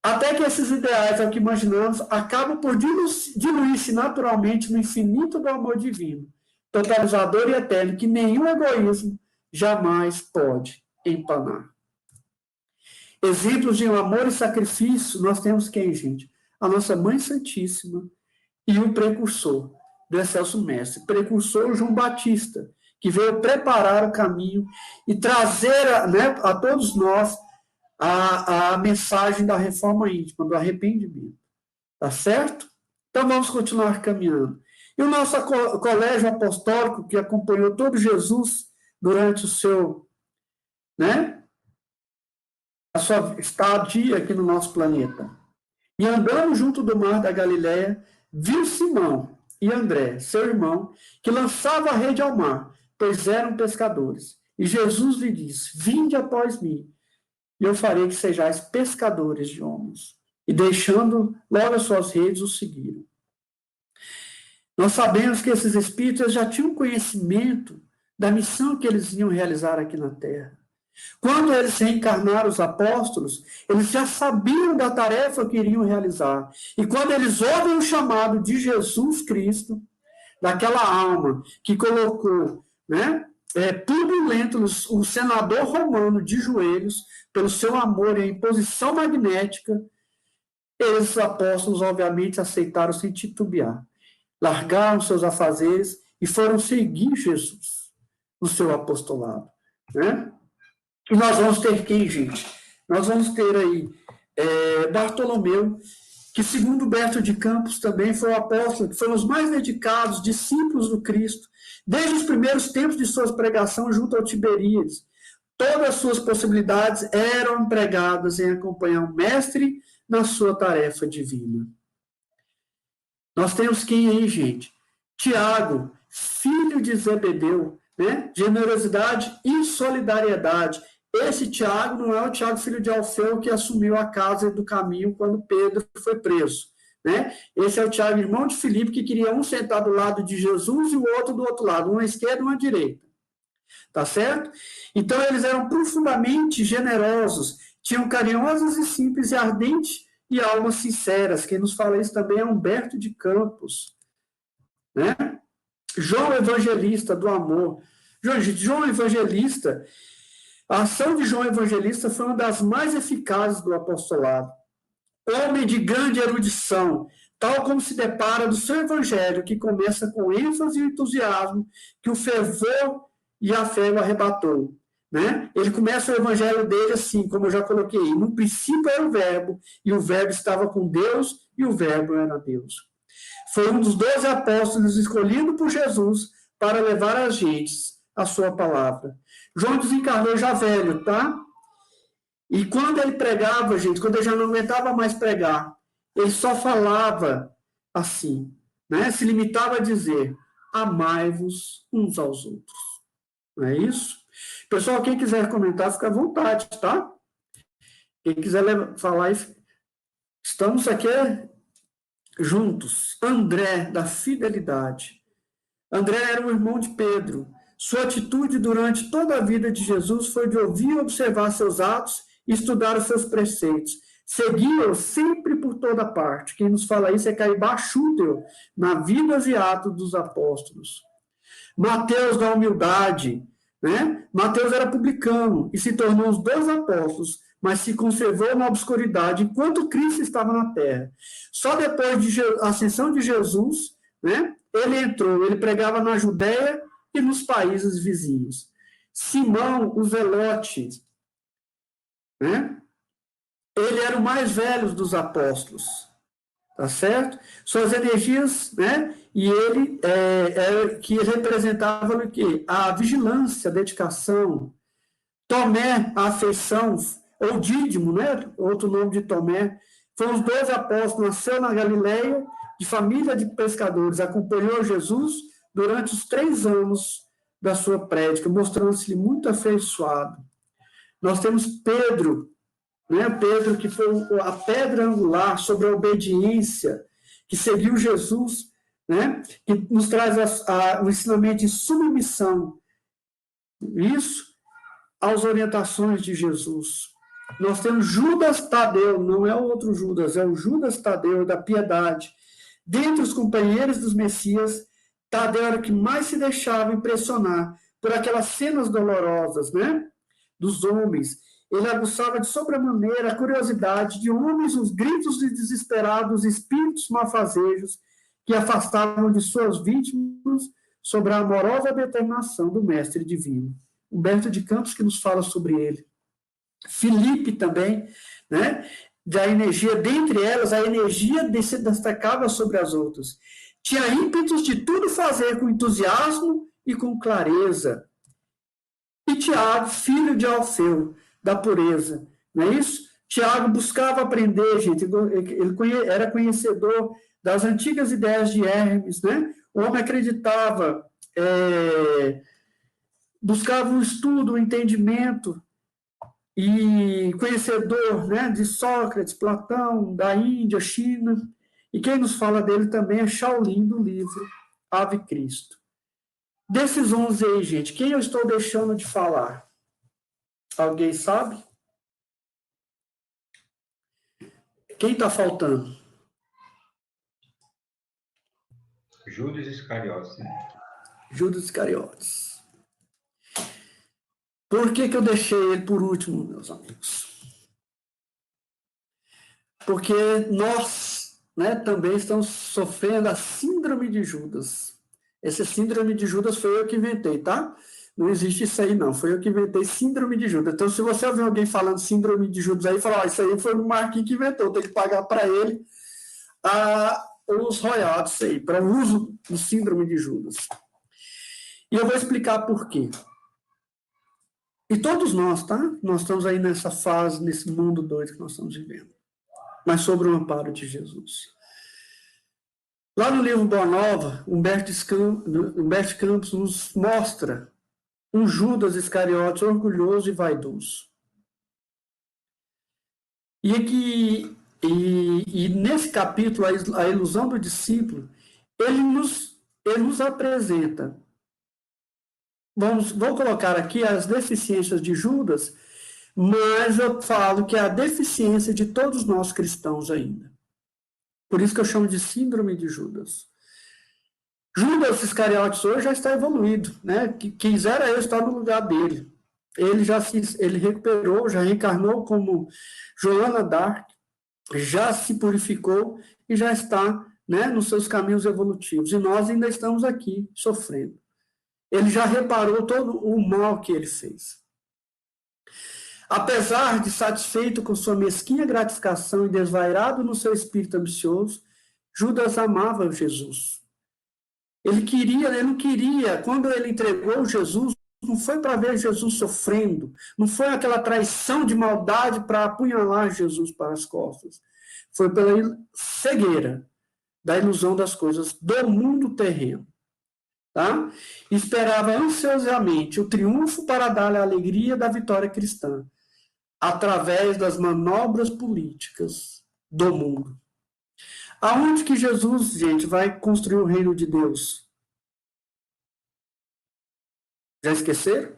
Até que esses ideais, ao que imaginamos, acabam por diluir-se naturalmente no infinito do amor divino, totalizador e eterno, que nenhum egoísmo jamais pode empanar. Exemplos de amor e sacrifício, nós temos quem, gente? A nossa Mãe Santíssima e o precursor do Excelso Mestre, precursor João Batista, que veio preparar o caminho e trazer, né, a todos nós a mensagem da reforma íntima, do arrependimento. Tá certo? Então vamos continuar caminhando. E o nosso colégio apostólico, que acompanhou todo Jesus durante o seu, né, a sua estadia aqui no nosso planeta. E andando junto do mar da Galileia, viu Simão e André, seu irmão, que lançava a rede ao mar, pois eram pescadores. E Jesus lhe disse, vinde após mim, e eu farei que sejais pescadores de homens. E deixando logo as suas redes, o seguiram. Nós sabemos que esses espíritos já tinham conhecimento da missão que eles iam realizar aqui na Terra. Quando eles reencarnaram os apóstolos, eles já sabiam da tarefa que iriam realizar. E quando eles ouvem o chamado de Jesus Cristo, daquela alma que colocou, né, turbulento o senador romano de joelhos, pelo seu amor e a imposição magnética, esses apóstolos, obviamente, aceitaram sem titubear. Largaram seus afazeres e foram seguir Jesus no seu apostolado. Né? E nós vamos ter quem, gente? Nós vamos ter aí Bartolomeu, que segundo Humberto de Campos também foi o apóstolo, que foram os mais dedicados discípulos do Cristo, desde os primeiros tempos de sua pregação junto ao Tiberíades. Todas as suas possibilidades eram empregadas em acompanhar o mestre na sua tarefa divina. Nós temos quem aí, gente? Tiago, filho de Zebedeu, né? Generosidade e solidariedade. Esse Tiago não é o Tiago, filho de Alfeu, que assumiu a casa do caminho quando Pedro foi preso, né? Esse é o Tiago, irmão de Filipe, que queria um sentar do lado de Jesus e o outro do outro lado, um à esquerda e um à direita. Tá certo? Então, eles eram profundamente generosos, tinham carinhosas e simples e ardentes e almas sinceras. Quem nos fala isso também é Humberto de Campos, né? João Evangelista do amor. João Evangelista, a ação de João Evangelista foi uma das mais eficazes do apostolado. Homem de grande erudição, tal como se depara do seu evangelho, que começa com ênfase e entusiasmo, que o fervor e a fé o arrebatou. Né? Ele começa o evangelho dele assim, como eu já coloquei, no princípio era o verbo, e o verbo estava com Deus, e o verbo era Deus. Foi um dos 12 apóstolos escolhido por Jesus para levar às gentes a sua palavra. João desencarnou já velho, tá? E quando ele pregava, gente, quando ele já não aguentava mais pregar, ele só falava assim, né? Se limitava a dizer, amai-vos uns aos outros. Não é isso? Pessoal, quem quiser comentar, fica à vontade, tá? Quem quiser falar, estamos aqui juntos. André, da fidelidade. André era o irmão de Pedro. Sua atitude durante toda a vida de Jesus foi de ouvir e observar seus atos e estudar os seus preceitos. Seguia-o sempre por toda parte. Quem nos fala isso é Caibá Schuttel, na Vidas e Atos dos Apóstolos. Mateus, da humildade, né? Mateus era publicano e se tornou os 2 apóstolos, mas se conservou na obscuridade enquanto Cristo estava na terra. Só depois da ascensão de Jesus, né, ele entrou, ele pregava na Judéia e nos países vizinhos. Simão, o Zelote, né, ele era o mais velho dos apóstolos, tá certo? Suas energias, né, e ele que representava o quê? A vigilância, a dedicação. Tomé, a afeição, ou Dídimo, né? Outro nome de Tomé, foram os 12 apóstolos, nasceu na Galileia, de família de pescadores, acompanhou Jesus durante os 3 anos da sua prédica, mostrando-se muito afeiçoado. Nós temos Pedro, né? Pedro que foi a pedra angular sobre a obediência, que seguiu Jesus, né? Que nos traz o ensinamento de submissão. Isso às orientações de Jesus. Nós temos Judas Tadeu, não é o outro Judas, é o Judas Tadeu da piedade. Dentre os companheiros dos Messias, Tadeu era o que mais se deixava impressionar por aquelas cenas dolorosas, né? Dos homens. Ele aguçava de sobremaneira a curiosidade de homens, os gritos de desesperados espíritos malfazejos que afastavam de suas vítimas sobre a amorosa determinação do Mestre Divino. Humberto de Campos que nos fala sobre ele. Filipe também, né? Da energia, dentre elas, a energia se destacava sobre as outras. Tinha ímpetos de tudo fazer com entusiasmo e com clareza. E Tiago, filho de Alfeu, da pureza, não é isso? Tiago buscava aprender, gente, ele era conhecedor das antigas ideias de Hermes, né? O homem acreditava, buscava um estudo, um entendimento, e conhecedor, né, de Sócrates, Platão, da Índia, China, e quem nos fala dele também é Shaolin, do livro Ave Cristo. Desses 11 aí, gente, quem eu estou deixando de falar? Alguém sabe? Quem está faltando? Judas Iscariotes. Judas Iscariotes. Por que eu deixei ele por último, meus amigos? Porque nós, né, também estamos sofrendo a síndrome de Judas. Essa síndrome de Judas foi eu que inventei, tá? Não existe isso aí, não. Foi eu que inventei síndrome de Judas. Então, se você ouvir alguém falando síndrome de Judas aí, fala, isso aí foi o Marquinhos que inventou, tem que pagar para ele os royalties aí, para o uso do síndrome de Judas. E eu vou explicar por quê. E todos nós, tá? Nós estamos aí nessa fase, nesse mundo doido que nós estamos vivendo. Mas sobre o amparo de Jesus. Lá no livro Boa Nova, Humberto Campos nos mostra um Judas Iscariotes orgulhoso e vaidoso. E nesse capítulo, a ilusão do discípulo, ele nos apresenta. Vou colocar aqui as deficiências de Judas, mas eu falo que é a deficiência de todos nós cristãos ainda. Por isso que eu chamo de síndrome de Judas. Judas Iscariotes hoje já está evoluído, né? Quisera eu estar no lugar dele. Ele recuperou, já reencarnou como Joana d'Arc, já se purificou e já está, né, nos seus caminhos evolutivos. E nós ainda estamos aqui sofrendo. Ele já reparou todo o mal que ele fez. Apesar de satisfeito com sua mesquinha gratificação e desvairado no seu espírito ambicioso, Judas amava Jesus. Ele não queria, quando ele entregou Jesus, não foi para ver Jesus sofrendo, não foi aquela traição de maldade para apunhalar Jesus para as costas. Foi pela cegueira da ilusão das coisas do mundo terreno. Tá? Esperava ansiosamente o triunfo para dar-lhe a alegria da vitória cristã, através das manobras políticas do mundo. Aonde que Jesus, gente, vai construir o reino de Deus? Já esqueceram?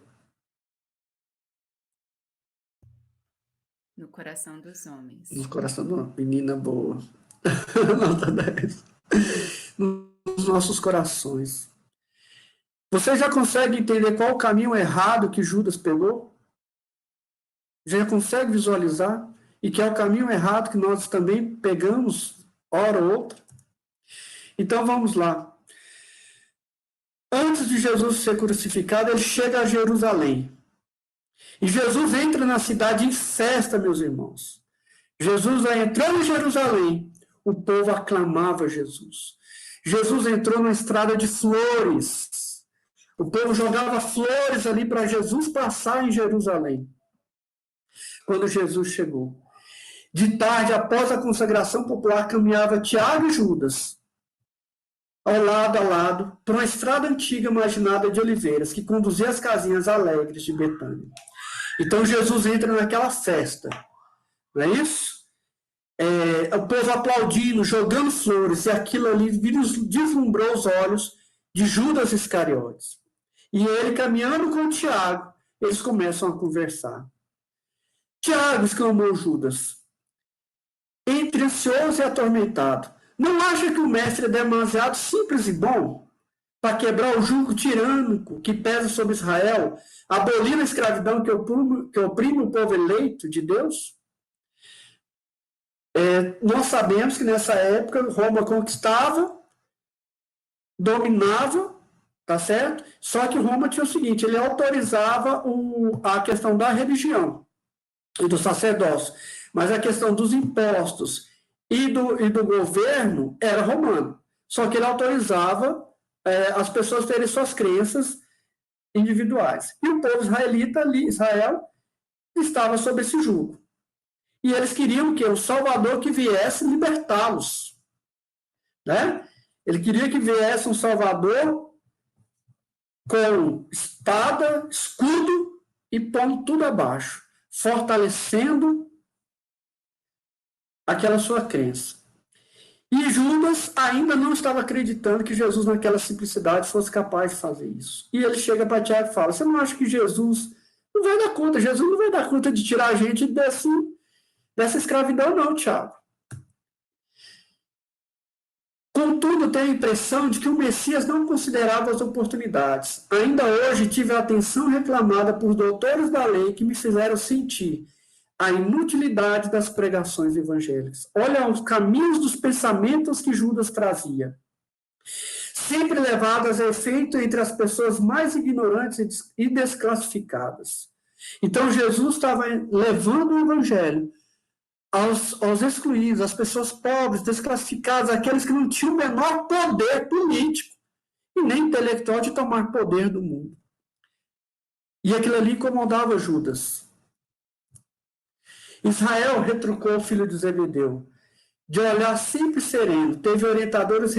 No coração dos homens. No coração de uma menina boa. Nota 10. Nos nossos corações. Você já consegue entender qual o caminho errado que Judas pegou? Já consegue visualizar? E que é o caminho errado que nós também pegamos, hora ou outra? Então vamos lá. Antes de Jesus ser crucificado, ele chega a Jerusalém. E Jesus entra na cidade em festa, meus irmãos. Jesus vai entrando em Jerusalém, o povo aclamava Jesus. Jesus entrou na estrada de flores. O povo jogava flores ali para Jesus passar em Jerusalém. Quando Jesus chegou. De tarde, após a consagração popular, caminhava Tiago e Judas, ao lado, por uma estrada antiga imaginada de oliveiras, que conduzia às casinhas alegres de Betânia. Então, Jesus entra naquela festa, não é isso? O povo aplaudindo, jogando flores, e aquilo ali deslumbrou os olhos de Judas Iscariotes. E ele, caminhando com Tiago, eles começam a conversar. Tiago, exclamou Judas, entre ansioso e atormentado, não acha que o mestre é demasiado simples e bom para quebrar o jugo tirânico que pesa sobre Israel, abolir a escravidão que oprime o povo eleito de Deus? Nós sabemos que nessa época Roma conquistava, dominava, tá certo? Só que Roma tinha o seguinte, ele autorizava a questão da religião e do sacerdócio, mas a questão dos impostos e do governo era romano. Só que ele autorizava as pessoas terem suas crenças individuais. E o povo israelita ali, Israel, estava sob esse jugo. E eles queriam que o Salvador que viesse libertá-los. Né? Ele queria que viesse um Salvador com espada, escudo e pondo tudo abaixo, fortalecendo aquela sua crença. E Judas ainda não estava acreditando que Jesus, naquela simplicidade, fosse capaz de fazer isso. E ele chega para Tiago e fala, você não acha que Jesus não vai dar conta? Jesus não vai dar conta de tirar a gente dessa escravidão, não, Tiago. Contudo, tenho a impressão de que o Messias não considerava as oportunidades. Ainda hoje tive a atenção reclamada por doutores da lei que me fizeram sentir a inutilidade das pregações evangélicas. Olha os caminhos dos pensamentos que Judas trazia. sempre levadas a efeito entre as pessoas mais ignorantes e desclassificadas. Então, Jesus estava levando o evangelho aos excluídos, às pessoas pobres, desclassificadas, aqueles que não tinham o menor poder político e nem intelectual de tomar poder do mundo. E aquilo ali incomodava Judas. Israel retrucou o filho de Zebedeu, de olhar sempre sereno, teve orientadores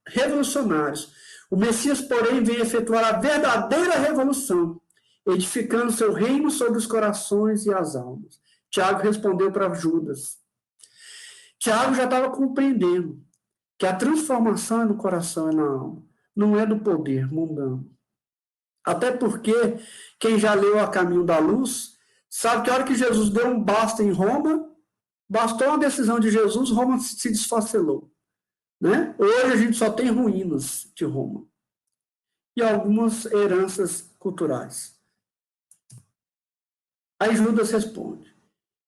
revolucionários. O Messias, porém, veio efetuar a verdadeira revolução, edificando seu reino sobre os corações e as almas. Tiago respondeu para Judas. Tiago já estava compreendendo que a transformação é no coração e na alma, não é do poder mundano. Até porque quem já leu A Caminho da Luz sabe que a hora que Jesus deu um basta em Roma, bastou uma decisão de Jesus, Roma se desfacelou. Né? Hoje a gente só tem ruínas de Roma e algumas heranças culturais. Aí Judas responde: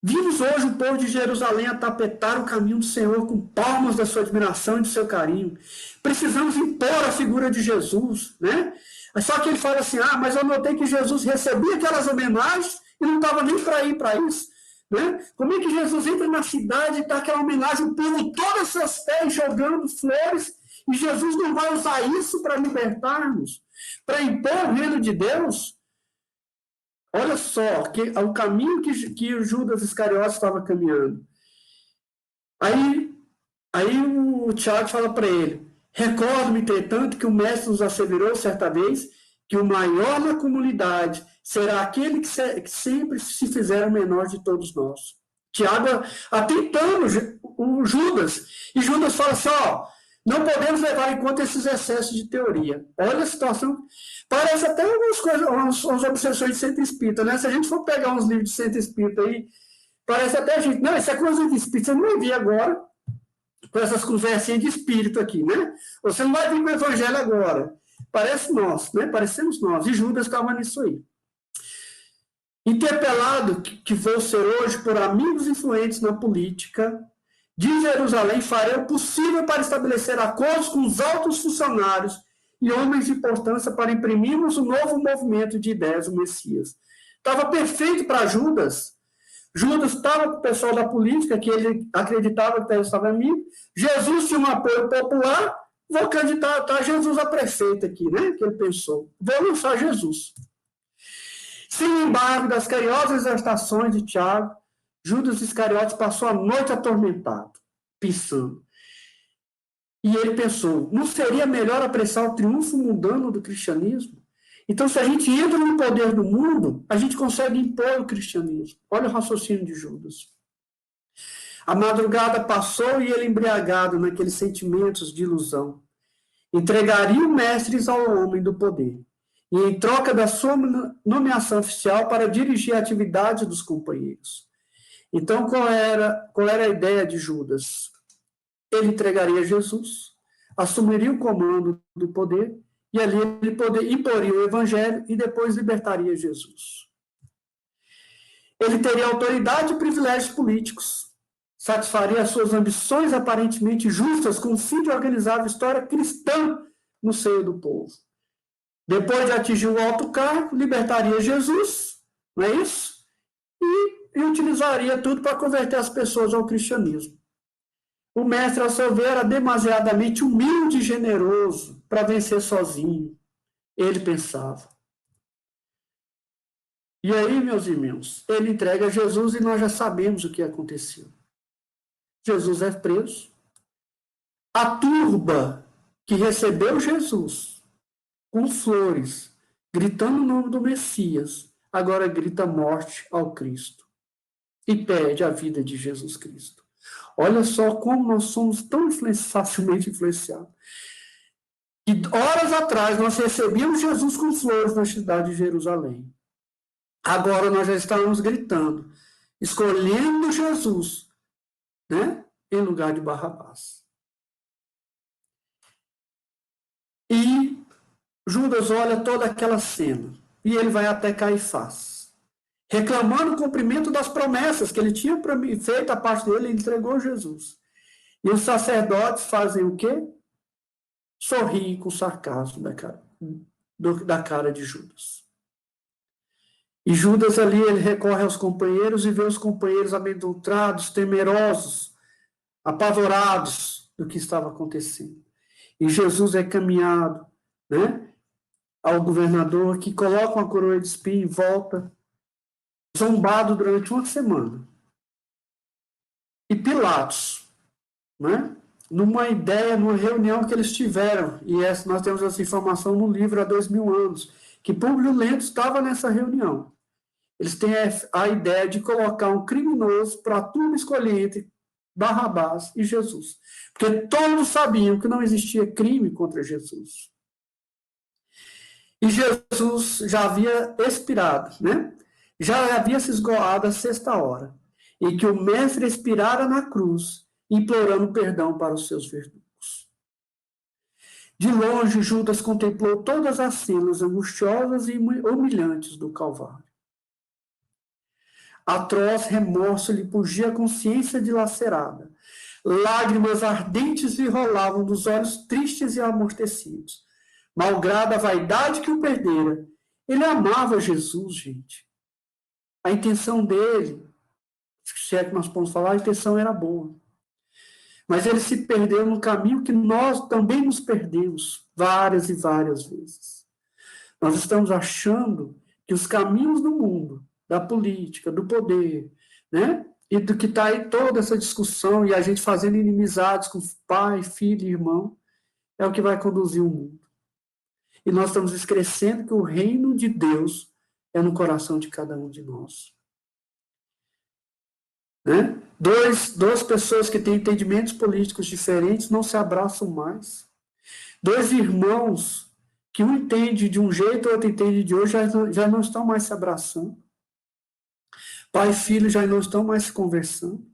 vimos hoje o povo de Jerusalém a tapetar o caminho do Senhor com palmas da sua admiração e do seu carinho. Precisamos impor a figura de Jesus, né? Só que ele fala assim, mas eu notei que Jesus recebia aquelas homenagens e não estava nem para ir para isso. Né? Como é que Jesus entra na cidade e dá aquela homenagem, o povo todas essas pés jogando flores, e Jesus não vai usar isso para libertar-nos, para impor o reino de Deus? Olha só, o caminho que o Judas Iscariotes estava caminhando. Aí o Tiago fala para ele, recordo-me, entretanto, que o mestre nos asseverou certa vez que o maior na comunidade será aquele que sempre se fizer o menor de todos nós. Tiago atentando o Judas, e Judas fala assim, não podemos levar em conta esses excessos de teoria. Olha a situação, parece até algumas coisas, umas obsessões de centro espírita, né? Se a gente for pegar uns livros de centro espírita aí, parece até a gente, não, isso é coisa de espírito, você não vai vir agora com essas conversinhas de espírito aqui, né? Você não vai vir com o evangelho agora. Parece nós, né? Parecemos nós. E Judas estava nisso aí. Interpelado, que vou ser hoje por amigos influentes na política de Jerusalém, farei o possível para estabelecer acordos com os altos funcionários e homens de importância para imprimirmos um novo movimento de ideias do Messias. Estava perfeito para Judas. Judas estava com o pessoal da política, que ele acreditava que estava amigo. Jesus tinha um apoio popular, vou candidatar Jesus a prefeito aqui, né? Que ele pensou. Vou lançar Jesus. Sem embargo, das carinhosas exortações de Tiago, Judas Iscariotes passou a noite atormentado, pensando. E ele pensou, não seria melhor apressar o triunfo mundano do cristianismo? Então, se a gente entra no poder do mundo, a gente consegue impor o cristianismo. Olha o raciocínio de Judas. A madrugada passou e ele, embriagado naqueles sentimentos de ilusão, entregaria o mestre ao homem do poder, e em troca da sua nomeação oficial para dirigir a atividade dos companheiros. Então, qual era a ideia de Judas? Ele entregaria Jesus, assumiria o comando do poder, e ali ele imporia o evangelho e depois libertaria Jesus. Ele teria autoridade e privilégios políticos, satisfaria as suas ambições aparentemente justas com o fim de organizar a história cristã no seio do povo. Depois de atingir o alto cargo, libertaria Jesus, não é isso? E utilizaria tudo para converter as pessoas ao cristianismo. O mestre, ao seu ver, era demasiadamente humilde e generoso para vencer sozinho. Ele pensava. E aí, meus irmãos, ele entrega Jesus e nós já sabemos o que aconteceu. Jesus é preso. A turba que recebeu Jesus com flores, gritando o nome do Messias, agora grita morte ao Cristo e pede a vida de Jesus Cristo. Olha só como nós somos tão facilmente influenciados. E horas atrás nós recebíamos Jesus com flores na cidade de Jerusalém. Agora nós já estávamos gritando, escolhendo Jesus, né, em lugar de Barrabás. E Judas olha toda aquela cena e ele vai até Caifás, reclamando o cumprimento das promessas que ele tinha feito a parte dele, ele entregou Jesus. E os sacerdotes fazem o quê? sorriem com sarcasmo da cara de Judas. E Judas ali, ele recorre aos companheiros e vê os companheiros amedrontados, temerosos, apavorados do que estava acontecendo. E Jesus é caminhado, né, ao governador, que coloca uma coroa de espinho e volta, zombado durante uma semana. E Pilatos, né, numa ideia, numa reunião que eles tiveram, e nós temos essa informação no livro há 2000 anos, que Públio Lento estava nessa reunião. Eles têm a ideia de colocar um criminoso para a turma escolher entre Barrabás e Jesus. Porque todos sabiam que não existia crime contra Jesus. E Jesus já havia expirado, né? Já havia se esgoado a sexta hora, em que o mestre expirara na cruz, implorando perdão para os seus verdugos. De longe, Judas contemplou todas as cenas angustiosas e humilhantes do Calvário. Atroz remorso lhe pungia a consciência dilacerada. Lágrimas ardentes lhe rolavam dos olhos tristes e amortecidos. Malgrado a vaidade que o perdera, ele amava Jesus, gente. A intenção dele, se é que nós podemos falar, a intenção era boa. Mas ele se perdeu no caminho que nós também nos perdemos várias e várias vezes. Nós estamos achando que os caminhos do mundo, da política, do poder, né? E do que está aí toda essa discussão e a gente fazendo inimizades com pai, filho e irmão, é o que vai conduzir o mundo. E nós estamos esquecendo que o reino de Deus é no coração de cada um de nós. Né? Duas pessoas que têm entendimentos políticos diferentes não se abraçam mais. Dois irmãos que um entende de um jeito, o outro entende de outro, já não estão mais se abraçando. Pai e filho já não estão mais se conversando.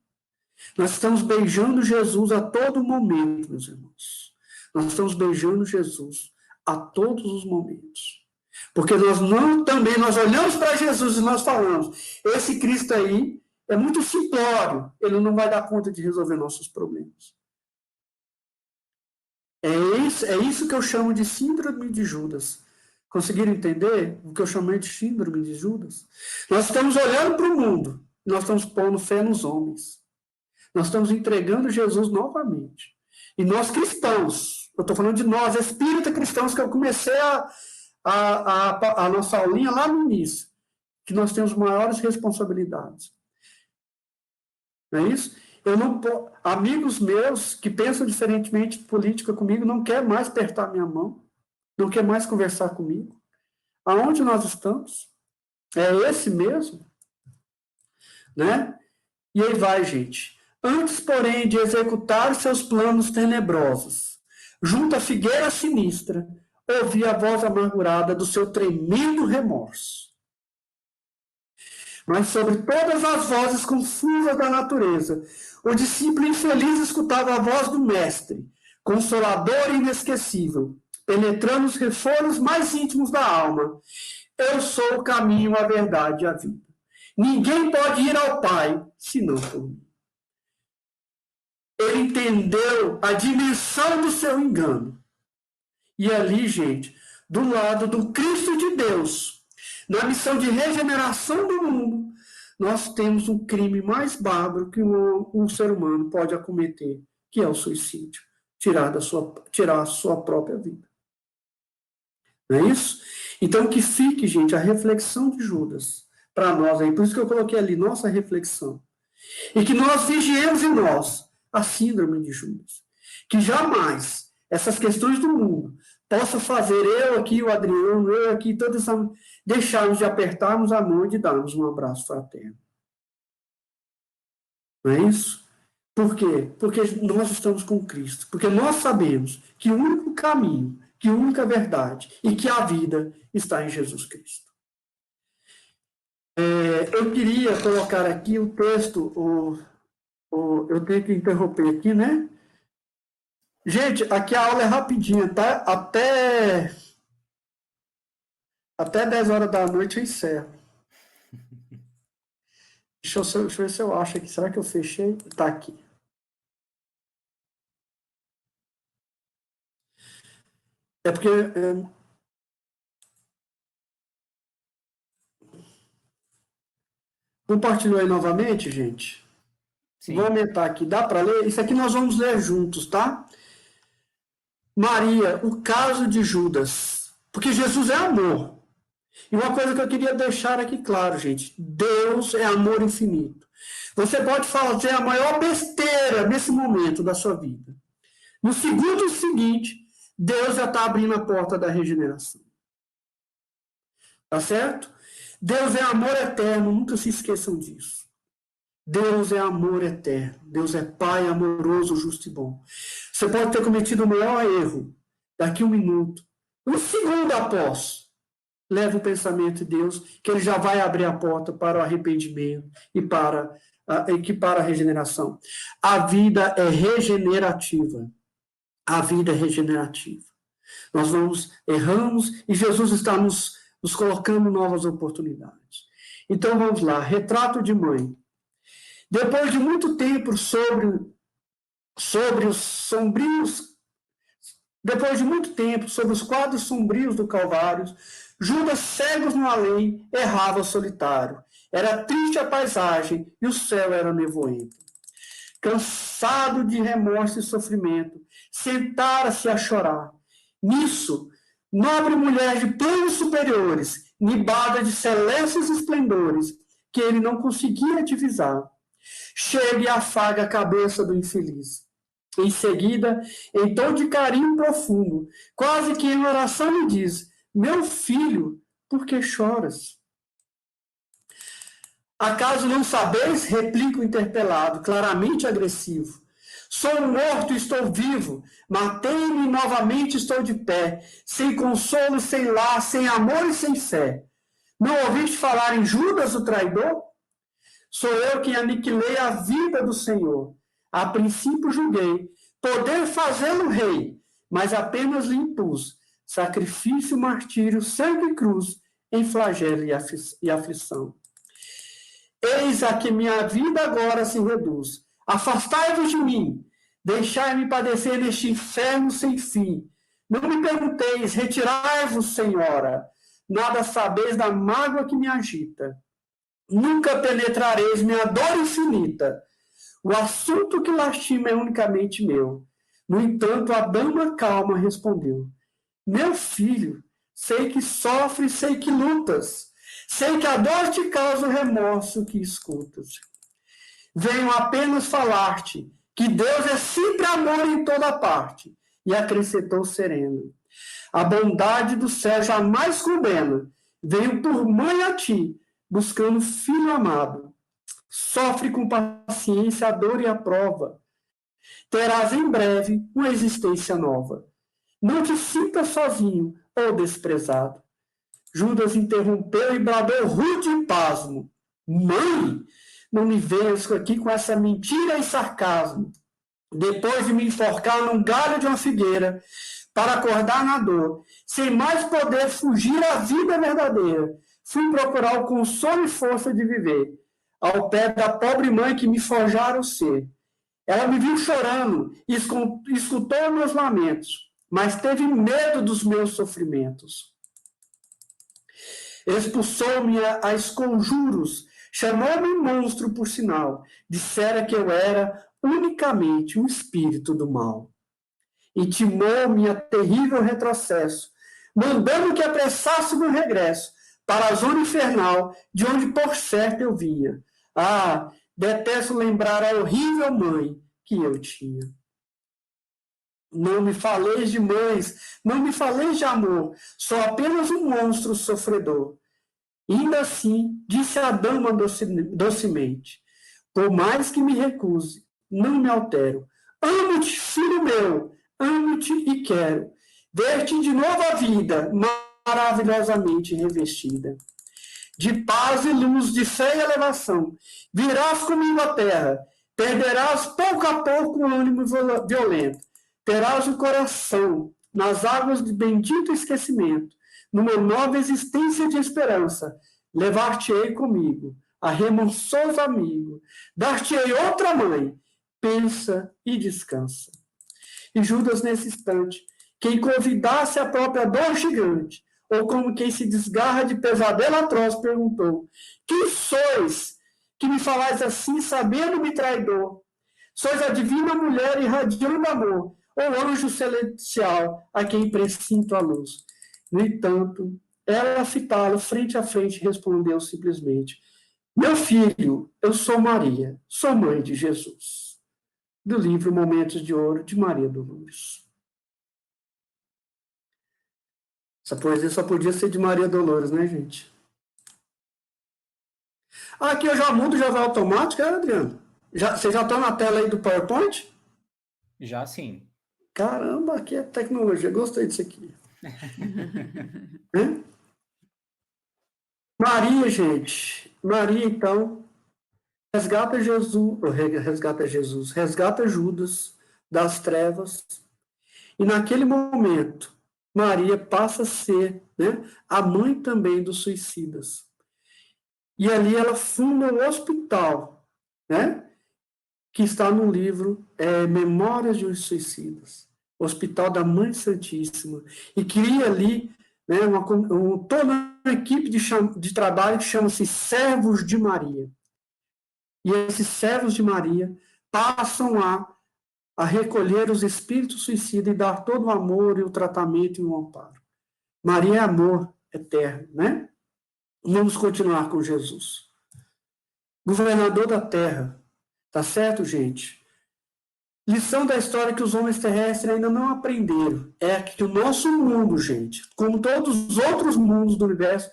Nós estamos beijando Jesus a todo momento, meus irmãos. Nós estamos beijando Jesus a todos os momentos. Porque nós olhamos para Jesus e nós falamos, esse Cristo aí é muito simplório, ele não vai dar conta de resolver nossos problemas. É isso que eu chamo de síndrome de Judas. Conseguiram entender o que eu chamei de síndrome de Judas? Nós estamos olhando para o mundo, nós estamos pondo fé nos homens. Nós estamos entregando Jesus novamente. E nós cristãos, eu estou falando de nós, espírita cristãos, que eu comecei a nossa aulinha lá no início, que nós temos maiores responsabilidades. Não é isso? Amigos meus que pensam diferentemente de política comigo não querem mais apertar minha mão, não querem mais conversar comigo. Aonde nós estamos? É esse mesmo? Né? E aí vai, gente. Antes, porém, de executar seus planos tenebrosos, junto à figueira sinistra, ouvi a voz amargurada do seu tremendo remorso. Mas sobre todas as vozes confusas da natureza, o discípulo infeliz escutava a voz do Mestre, consolador e inesquecível, penetrando os reforços mais íntimos da alma. Eu sou o caminho, a verdade e a vida. Ninguém pode ir ao Pai, senão por mim. Ele entendeu a dimensão do seu engano. E ali, gente, do lado do Cristo de Deus, na missão de regeneração do mundo, nós temos um crime mais bárbaro que um ser humano pode acometer, que é o suicídio, tirar a sua própria vida. Não é isso? Então, que fique, gente, a reflexão de Judas para nós aí. Por isso que eu coloquei ali, nossa reflexão. E que nós vigiemos em nós a síndrome de Judas. Que jamais essas questões do mundo possam fazer eu aqui, o Adriano, eu aqui, todos deixarmos de apertarmos a mão e de darmos um abraço fraterno. Não é isso? Por quê? Porque nós estamos com Cristo. Porque nós sabemos que o único caminho, que a única verdade e que a vida está em Jesus Cristo. Eu queria colocar aqui o texto, eu tenho que interromper aqui, né? Gente, aqui a aula é rapidinha, tá? Até 10 horas da noite eu encerro. Deixa eu ver se eu acho aqui. Será que eu fechei? Tá aqui. É porque... compartilhou aí novamente, gente? Vou Sim, aumentar aqui. Dá para ler? Isso aqui nós vamos ler juntos, tá? Maria, o caso de Judas. Porque Jesus é amor. E uma coisa que eu queria deixar aqui claro, gente: Deus é amor infinito. Você pode fazer a maior besteira nesse momento da sua vida. No segundo seguinte, Deus já está abrindo a porta da regeneração. Tá certo? Deus é amor eterno, nunca se esqueçam disso. Deus é amor eterno. Deus é Pai amoroso, justo e bom. Você pode ter cometido o maior erro. Daqui 1 minuto, 1 segundo após, leva o pensamento de Deus, que ele já vai abrir a porta para o arrependimento e para a regeneração. A vida é regenerativa. A vida é regenerativa. Nós erramos e Jesus está nos colocando novas oportunidades. Então vamos lá, retrato de mãe. Depois de muito tempo sobre os sombrios, depois de muito tempo sobre os quadros sombrios do Calvário, Judas, cegos no além, errava solitário. Era triste a paisagem e o céu era nevoento. Cansado de remorso e sofrimento, sentara-se a chorar. Nisso, nobre mulher de planos superiores, nibada de celestes esplendores, que ele não conseguia divisar, chega e afaga a cabeça do infeliz. Em seguida, em tom de carinho profundo, quase que em oração lhe diz: meu filho, por que choras? Acaso não sabeis? Replica o interpelado, claramente agressivo. Sou morto e estou vivo, matei-me e novamente estou de pé, sem consolo, sem lar, sem amor e sem fé. Não ouviste falar em Judas, o traidor? Sou eu quem aniquilei a vida do Senhor. A princípio julguei poder fazê-lo rei, mas apenas lhe impus sacrifício, martírio, sangue e cruz, em flagelo e aflição. Eis a que minha vida agora se reduz. Afastai-vos de mim, deixai-me padecer neste inferno sem fim. Não me pergunteis, retirai-vos, Senhora, nada sabeis da mágoa que me agita. Nunca penetrareis minha dor infinita. O assunto que lastima é unicamente meu. No entanto, a dama calma respondeu: meu filho, sei que sofres, sei que lutas. Sei que a dor te causa o remorso que escutas. Venho apenas falar-te que Deus é sempre amor em toda parte. E acrescentou sereno: a bondade do céu jamais condena. Venho por mãe a ti, buscando filho amado. Sofre com paciência a dor e a prova. Terás em breve uma existência nova. Não te sintas sozinho ou desprezado. Judas interrompeu e bradou rude e pasmo: mãe, não me venhas aqui com essa mentira e sarcasmo. Depois de me enforcar num galho de uma figueira, para acordar na dor, sem mais poder fugir à vida verdadeira, fui procurar o consolo e força de viver, ao pé da pobre mãe que me forjara o ser. Ela me viu chorando e escutou meus lamentos, mas teve medo dos meus sofrimentos. Expulsou-me a esconjuros, chamou-me monstro por sinal, dissera que eu era unicamente um espírito do mal. Intimou-me a terrível retrocesso, mandando que apressasse meu regresso para a zona infernal, de onde por certo eu vinha. Ah, detesto lembrar a horrível mãe que eu tinha. Não me faleis de mães, não me faleis de amor, sou apenas um monstro sofredor. Ainda assim, disse a dama docemente: por mais que me recuse, não me altero. Amo-te, filho meu, amo-te e quero ver-te de novo a vida, maravilhosamente revestida. De paz e luz, de fé e elevação, virás comigo à terra, perderás pouco a pouco o ânimo violento, terás o coração nas águas de bendito esquecimento, numa nova existência de esperança, levar-te-ei comigo, a remansoso amigo, dar-te-ei outra mãe, pensa e descansa. E Judas, nesse instante, quem convidasse a própria dor gigante, ou como quem se desgarra de pesadelo atroz, perguntou: quem sois que me falais assim, sabendo-me traidor? Sois a divina mulher irradiando amor, ou anjo celestial, a quem presinto a luz. No entanto, ela, fitá-lo frente a frente, respondeu simplesmente: meu filho, eu sou Maria, sou mãe de Jesus. Do livro Momentos de Ouro, de Maria Dolores. Essa poesia só podia ser de Maria Dolores, né, gente? Aqui eu já mudo, já vai automático, Adriano? Você já está na tela aí do PowerPoint? Já sim. Caramba, aqui é tecnologia, gostei disso aqui. Maria, gente. Maria, então, resgata Jesus, resgata Judas das trevas. E naquele momento, Maria passa a ser, né, a mãe também dos suicidas. E ali ela funda o hospital, né, que está no livro Memórias de os Suicidas, Hospital da Mãe Santíssima, e cria ali, né, toda uma equipe de trabalho que chama-se Servos de Maria. E esses servos de Maria passam a recolher os espíritos suicidas e dar todo o amor e o tratamento e o amparo. Maria é amor eterno, né? Vamos continuar com Jesus. Governador da terra. Tá certo, gente? Lição da história que os homens terrestres ainda não aprenderam é que o nosso mundo, gente, como todos os outros mundos do universo,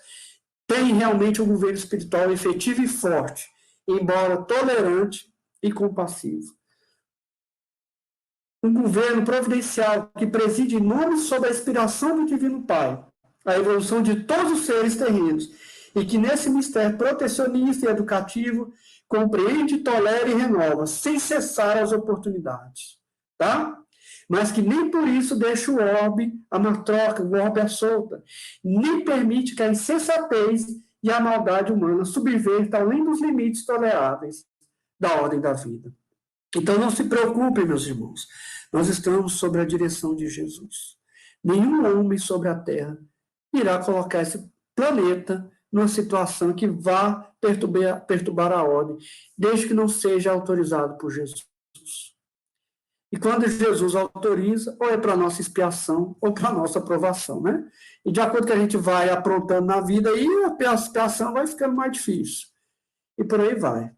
tem realmente um governo espiritual efetivo e forte, embora tolerante e compassivo. Um governo providencial que preside em nome sob a inspiração do Divino Pai, a evolução de todos os seres terrenos, e que nesse mistério protecionista e educativo compreende, tolera e renova, sem cessar as oportunidades, tá? Mas que nem por isso deixa o orbe a matroca, o orbe à solta, nem permite que a insensatez e a maldade humana subvertam além dos limites toleráveis da ordem da vida. Então não se preocupem, meus irmãos, nós estamos sob a direção de Jesus. Nenhum homem sobre a terra irá colocar esse planeta numa situação que vá perturbar a ordem, desde que não seja autorizado por Jesus. E quando Jesus autoriza, ou é para nossa expiação, ou para nossa aprovação, né? E de acordo com que a gente vai aprontando na vida, aí a expiação vai ficando mais difícil. E por aí vai.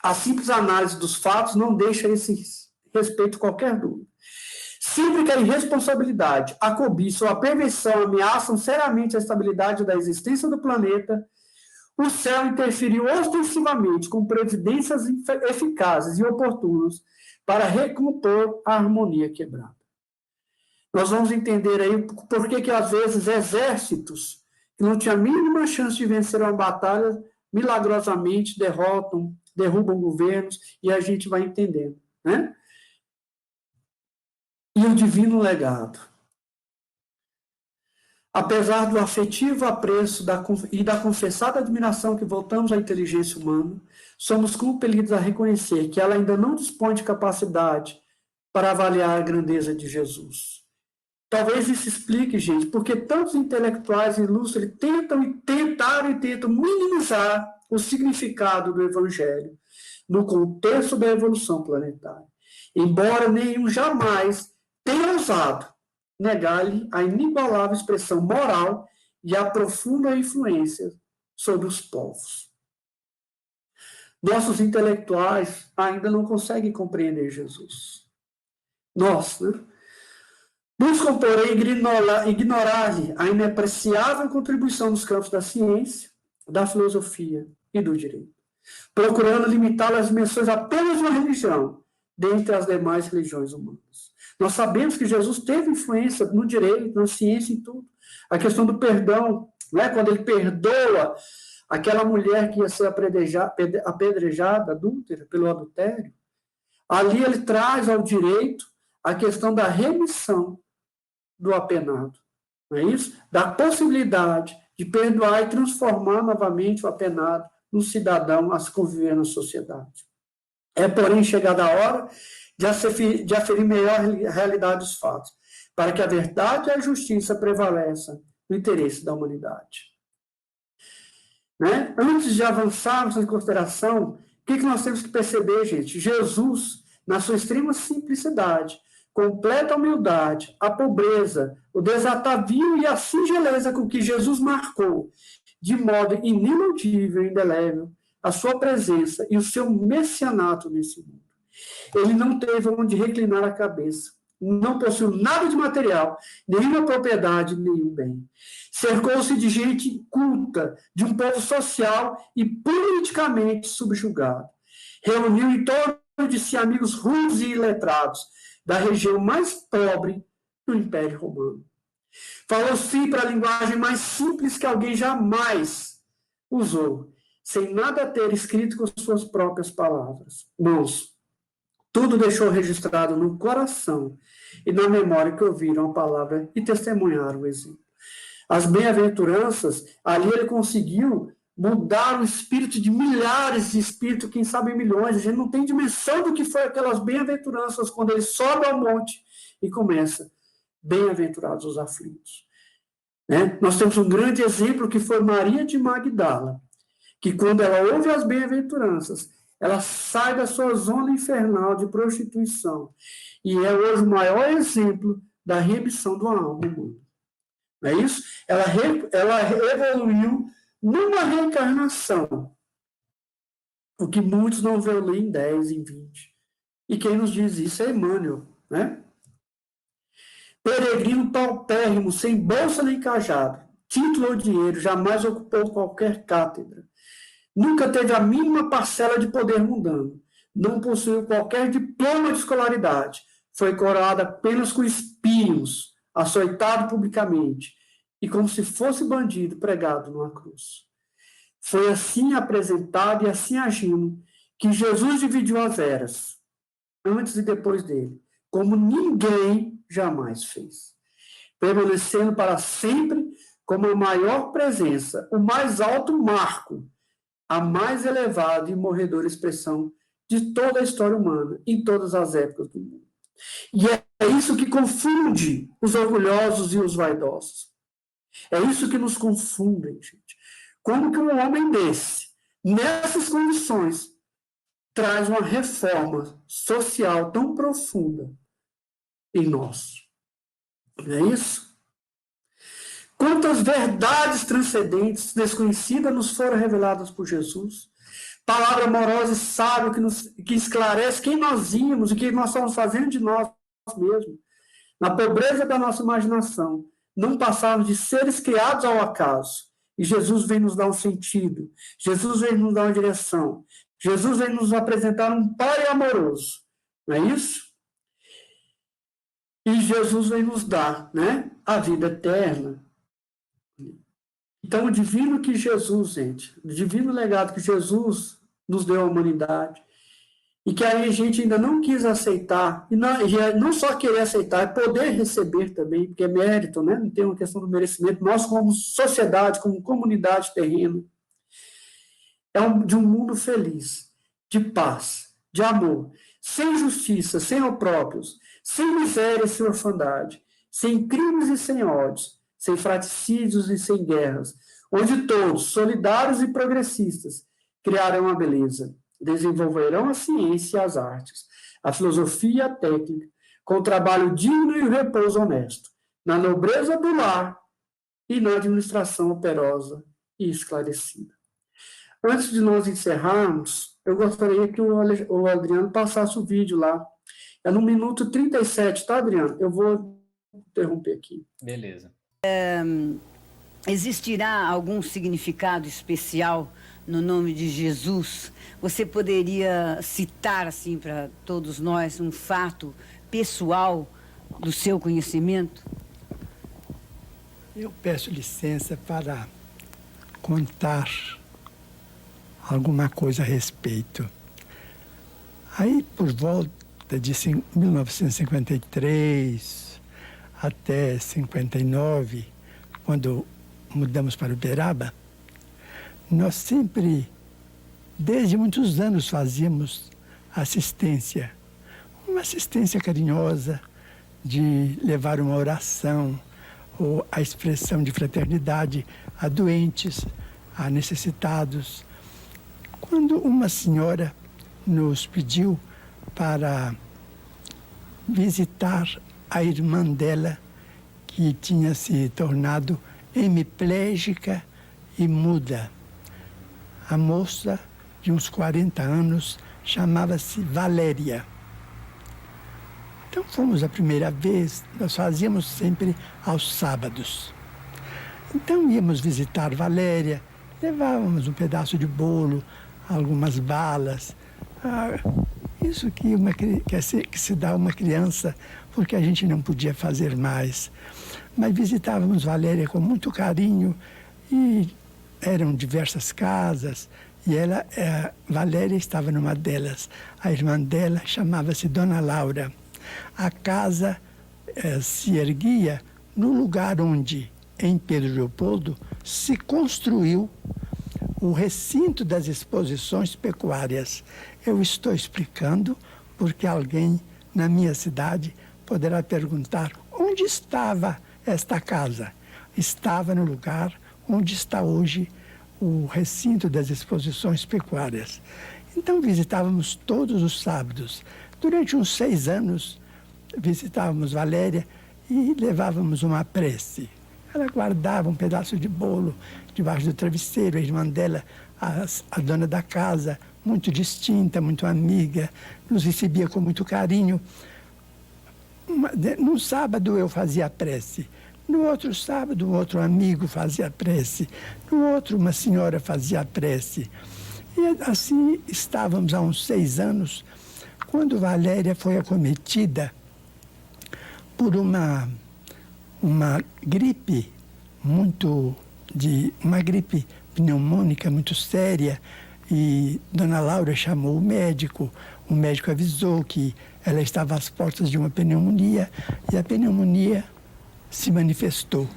A simples análise dos fatos não deixa esse respeito qualquer dúvida. Sempre que a irresponsabilidade, a cobiça ou a perversão ameaçam seriamente a estabilidade da existência do planeta, o céu interferiu ostensivamente com providências eficazes e oportunas para recompor a harmonia quebrada. Nós vamos entender aí por que às vezes exércitos que não tinham a mínima chance de vencer uma batalha milagrosamente derrubam governos, e a gente vai entendendo, né? E o divino legado. Apesar do afetivo apreço e da confessada admiração que voltamos à inteligência humana, somos compelidos a reconhecer que ela ainda não dispõe de capacidade para avaliar a grandeza de Jesus. Talvez isso explique, gente, porque tantos intelectuais ilustres tentaram minimizar o significado do Evangelho no contexto da evolução planetária, embora nenhum jamais tenha ousado negar-lhe a inigualável expressão moral e a profunda influência sobre os povos. Nossos intelectuais ainda não conseguem compreender Jesus. Nós, né? Buscam, porém, ignorar-lhe a inapreciável contribuição nos campos da ciência, da filosofia e do direito, procurando limitá-la às dimensões apenas de uma religião, dentre as demais religiões humanas. Nós sabemos que Jesus teve influência no direito, na ciência e tudo. A questão do perdão, né? Quando ele perdoa aquela mulher que ia ser apedrejada, adúltera, pelo adultério, ali ele traz ao direito a questão da remissão do apenado. Não é isso? Da possibilidade de perdoar e transformar novamente o apenado no cidadão a se conviver na sociedade. É, porém, chegada a hora de aferir melhor a realidade dos fatos. para que a verdade e a justiça prevaleçam no interesse da humanidade. Né? Antes de avançarmos em consideração, o que nós temos que perceber, gente? Jesus, na sua extrema simplicidade, completa humildade, a pobreza, o desatavio e a singeleza com que Jesus marcou, de modo iniludível e indelével, a sua presença e o seu messianato nesse mundo. Ele não teve onde reclinar a cabeça, não possuiu nada de material, nenhuma propriedade, nenhum bem. Cercou-se de gente culta, de um povo social e politicamente subjugado. Reuniu em torno de si amigos rudes e iletrados, da região mais pobre do Império Romano. Falou sim para a linguagem mais simples que alguém jamais usou, sem nada ter escrito com suas próprias palavras. Irmãos, tudo deixou registrado no coração e na memória que ouviram a palavra e testemunharam o exemplo. As bem-aventuranças, ali ele conseguiu mudar o espírito de milhares de espíritos, quem sabe milhões. A gente não tem dimensão do que foi aquelas bem-aventuranças quando ele sobe ao monte e começa: bem-aventurados os aflitos. Né? Nós temos um grande exemplo que foi Maria de Magdala, que quando ela ouve as bem-aventuranças, ela sai da sua zona infernal de prostituição e é hoje o maior exemplo da remissão do alma humana. Não é isso? Ela evoluiu numa reencarnação, o que muitos não vão ler em 10, em 20. E quem nos diz isso é Emmanuel, né? Peregrino paupérrimo, sem bolsa nem cajado, título ou dinheiro, jamais ocupou qualquer cátedra. Nunca teve a mínima parcela de poder mundano. Não possuiu qualquer diploma de escolaridade. Foi coroado apenas com espinhos, açoitado publicamente, e como se fosse bandido pregado numa cruz. Foi assim apresentado e assim agindo que Jesus dividiu as eras, antes e depois dele, como ninguém jamais fez, permanecendo para sempre como a maior presença, o mais alto marco, a mais elevada e morredora expressão de toda a história humana, em todas as épocas do mundo. E é isso que confunde os orgulhosos e os vaidosos. É isso que nos confunde, gente. Como que um homem desse, nessas condições, traz uma reforma social tão profunda em nós? Não é isso? Quantas verdades transcendentes, desconhecidas, nos foram reveladas por Jesus? Palavra amorosa e sábia que esclarece quem nós íamos e o que nós estamos fazendo de nós mesmos. Na pobreza da nossa imaginação, não passarmos de seres criados ao acaso. E Jesus vem nos dar um sentido. Jesus vem nos dar uma direção. Jesus vem nos apresentar um Pai amoroso. Não é isso? E Jesus vem nos dar, né, a vida eterna. Então, o divino que Jesus, gente, o divino legado que Jesus nos deu à humanidade, e que aí a gente ainda não quis aceitar, e não só querer aceitar, é poder receber também, porque é mérito, né? Não tem uma questão do merecimento. Nós, como sociedade, como comunidade terrena, de um mundo feliz, de paz, de amor, sem justiça, sem opróbrios, sem miséria e sem orfandade, sem crimes e sem ódios, sem fratricídios e sem guerras, onde todos, solidários e progressistas, criarão a beleza, desenvolverão a ciência e as artes, a filosofia e a técnica, com o trabalho digno e o repouso honesto, na nobreza do lar e na administração operosa e esclarecida. Antes de nós encerrarmos, eu gostaria que o Adriano passasse o vídeo lá. É no minuto 37, tá, Adriano? Eu vou interromper aqui. Beleza. Existirá algum significado especial no nome de Jesus? Você poderia citar, assim, para todos nós, um fato pessoal do seu conhecimento? Eu peço licença para contar alguma coisa a respeito. Aí, por volta de 1953 até 59, quando mudamos para Uberaba, nós sempre, desde muitos anos, fazíamos assistência. Uma assistência carinhosa, de levar uma oração ou a expressão de fraternidade a doentes, a necessitados. Quando uma senhora nos pediu para visitar a irmã dela, que tinha se tornado hemiplégica e muda. A moça, de uns 40 anos, chamava-se Valéria. Então fomos a primeira vez, nós fazíamos sempre aos sábados. Então íamos visitar Valéria, levávamos um pedaço de bolo, algumas balas. Isso que se dá a uma criança, porque a gente não podia fazer mais. Mas visitávamos Valéria com muito carinho e eram diversas casas. E Valéria estava numa delas. A irmã dela chamava-se Dona Laura. A casa se erguia no lugar onde, em Pedro Leopoldo, se construiu o recinto das exposições pecuárias. Eu estou explicando porque alguém na minha cidade poderá perguntar onde estava esta casa. Estava no lugar onde está hoje o recinto das exposições pecuárias. Então visitávamos todos os sábados. Durante uns 6 anos visitávamos Valéria e levávamos uma prece. Ela guardava um pedaço de bolo debaixo do travesseiro. A irmã dela, a dona da casa, muito distinta, muito amiga, nos recebia com muito carinho. Num sábado eu fazia a prece. No outro sábado, um outro amigo fazia a prece. No outro, uma senhora fazia a prece. E assim estávamos há uns 6 anos, quando Valéria foi acometida por uma gripe uma gripe pneumônica muito séria, e Dona Laura chamou o médico avisou que ela estava às portas de uma pneumonia, e a pneumonia se manifestou.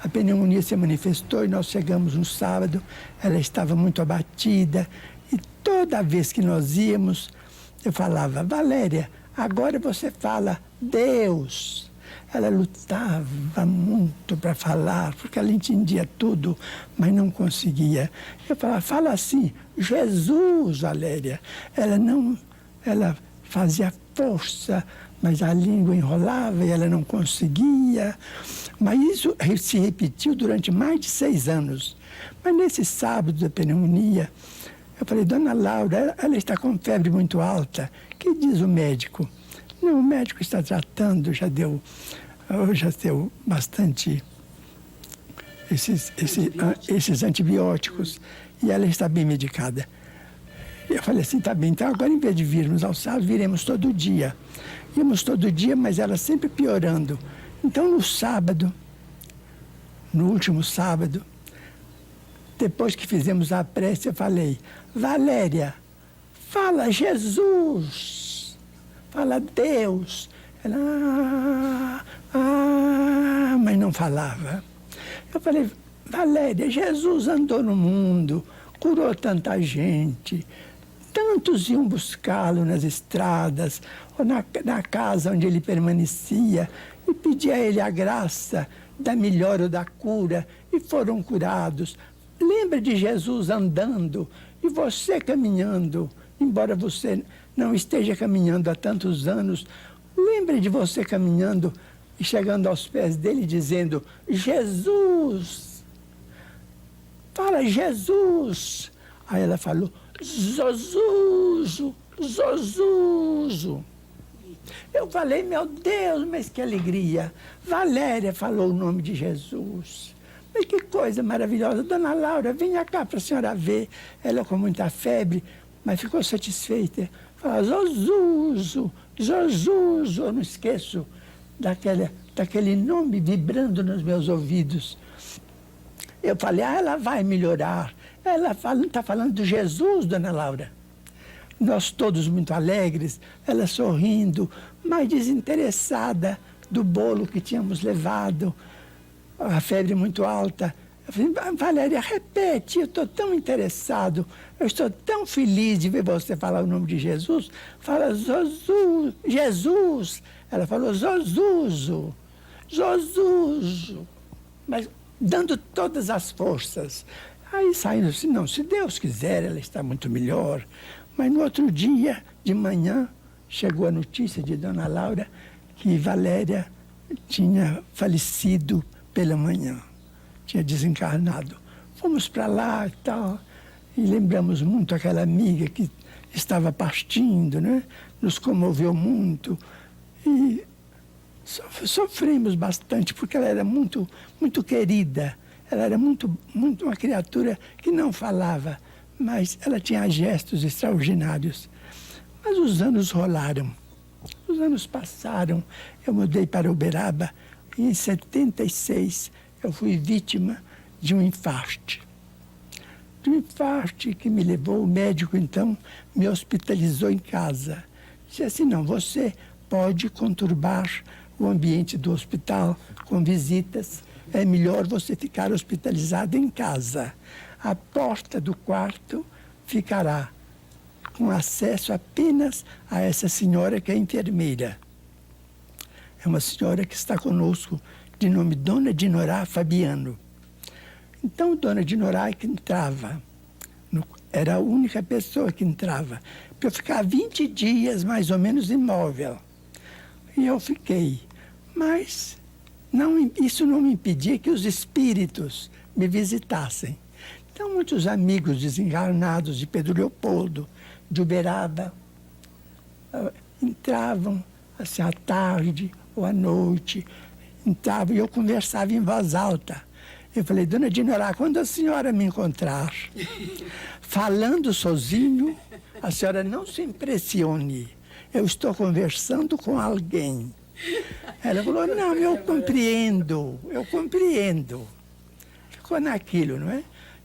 A pneumonia se manifestou e nós chegamos no sábado, ela estava muito abatida, e toda vez que nós íamos, eu falava: Valéria, agora você fala Deus. Ela lutava muito para falar, porque ela entendia tudo, mas não conseguia. Eu falava: fala assim, Jesus, Valéria. Ela fazia força, mas a língua enrolava e ela não conseguia. Mas isso se repetiu durante mais de 6 anos. Mas nesse sábado da pneumonia, eu falei: Dona Laura, ela está com febre muito alta. O que diz o médico? Não, o médico está tratando, já deu bastante esses antibióticos, e ela está bem medicada. Eu falei assim: tá bem, então agora em vez de virmos ao sábado, viremos todo dia. Íamos todo dia, mas ela sempre piorando. Então no último sábado, depois que fizemos a prece, eu falei: Valéria, fala Jesus, fala Deus. Ela, mas não falava. Eu falei: Valéria, Jesus andou no mundo, curou tanta gente, tantos iam buscá-lo nas estradas, ou na casa onde ele permanecia, e pedia a ele a graça da melhora ou da cura, e foram curados. Lembra de Jesus andando e você caminhando, embora você não esteja caminhando há tantos anos. Lembre de você caminhando e chegando aos pés dele dizendo: Jesus, fala Jesus. Aí ela falou: Zozuzo, Zozuzo. Eu falei: meu Deus, mas que alegria. Valéria falou o nome de Jesus. Mas que coisa maravilhosa. Dona Laura, venha cá para a senhora ver. Ela com muita febre, mas ficou satisfeita. Fala: Zozuzo, Zozuzo. Eu não esqueço daquele nome vibrando nos meus ouvidos. Eu falei: ela vai melhorar. Ela está falando de Jesus, Dona Laura. Nós todos muito alegres, ela sorrindo, mas desinteressada do bolo que tínhamos levado, a febre muito alta. Eu falei: Valéria, repete, eu estou tão interessado, eu estou tão feliz de ver você falar o nome de Jesus. Fala: Jesus. Ela falou, Zozuzo, Zozuzo, mas dando todas as forças. Aí saindo assim, não, se Deus quiser, ela está muito melhor. Mas no outro dia, de manhã, chegou a notícia de Dona Laura que Valéria tinha falecido pela manhã, tinha desencarnado. Fomos para lá e tal, e lembramos muito aquela amiga que estava partindo, né? Nos comoveu muito. E sofremos bastante, porque ela era muito, muito querida. Ela era muito uma criatura que não falava, mas ela tinha gestos extraordinários. Mas os anos rolaram, os anos passaram. Eu mudei para Uberaba e em 76 eu fui vítima de um infarte. De um infarte que me levou, o médico então me hospitalizou em casa. Disse assim, não, você pode conturbar o ambiente do hospital com visitas, é melhor você ficar hospitalizado em casa. A porta do quarto ficará com acesso apenas a essa senhora que é enfermeira. É uma senhora que está conosco, de nome Dona Dinorá Fabiano. Então, Dona Dinorá que entrava, era a única pessoa que entrava, para eu ficar 20 dias mais ou menos imóvel. E eu fiquei. Mas isso não me impedia que os espíritos me visitassem. Então, muitos amigos desencarnados de Pedro Leopoldo, de Uberaba, entravam assim à tarde ou à noite, entravam e eu conversava em voz alta. Eu falei, Dona Dinorá, quando a senhora me encontrar falando sozinho, a senhora não se impressione. Eu estou conversando com alguém. Ela falou, não, eu compreendo. Ficou naquilo, não é?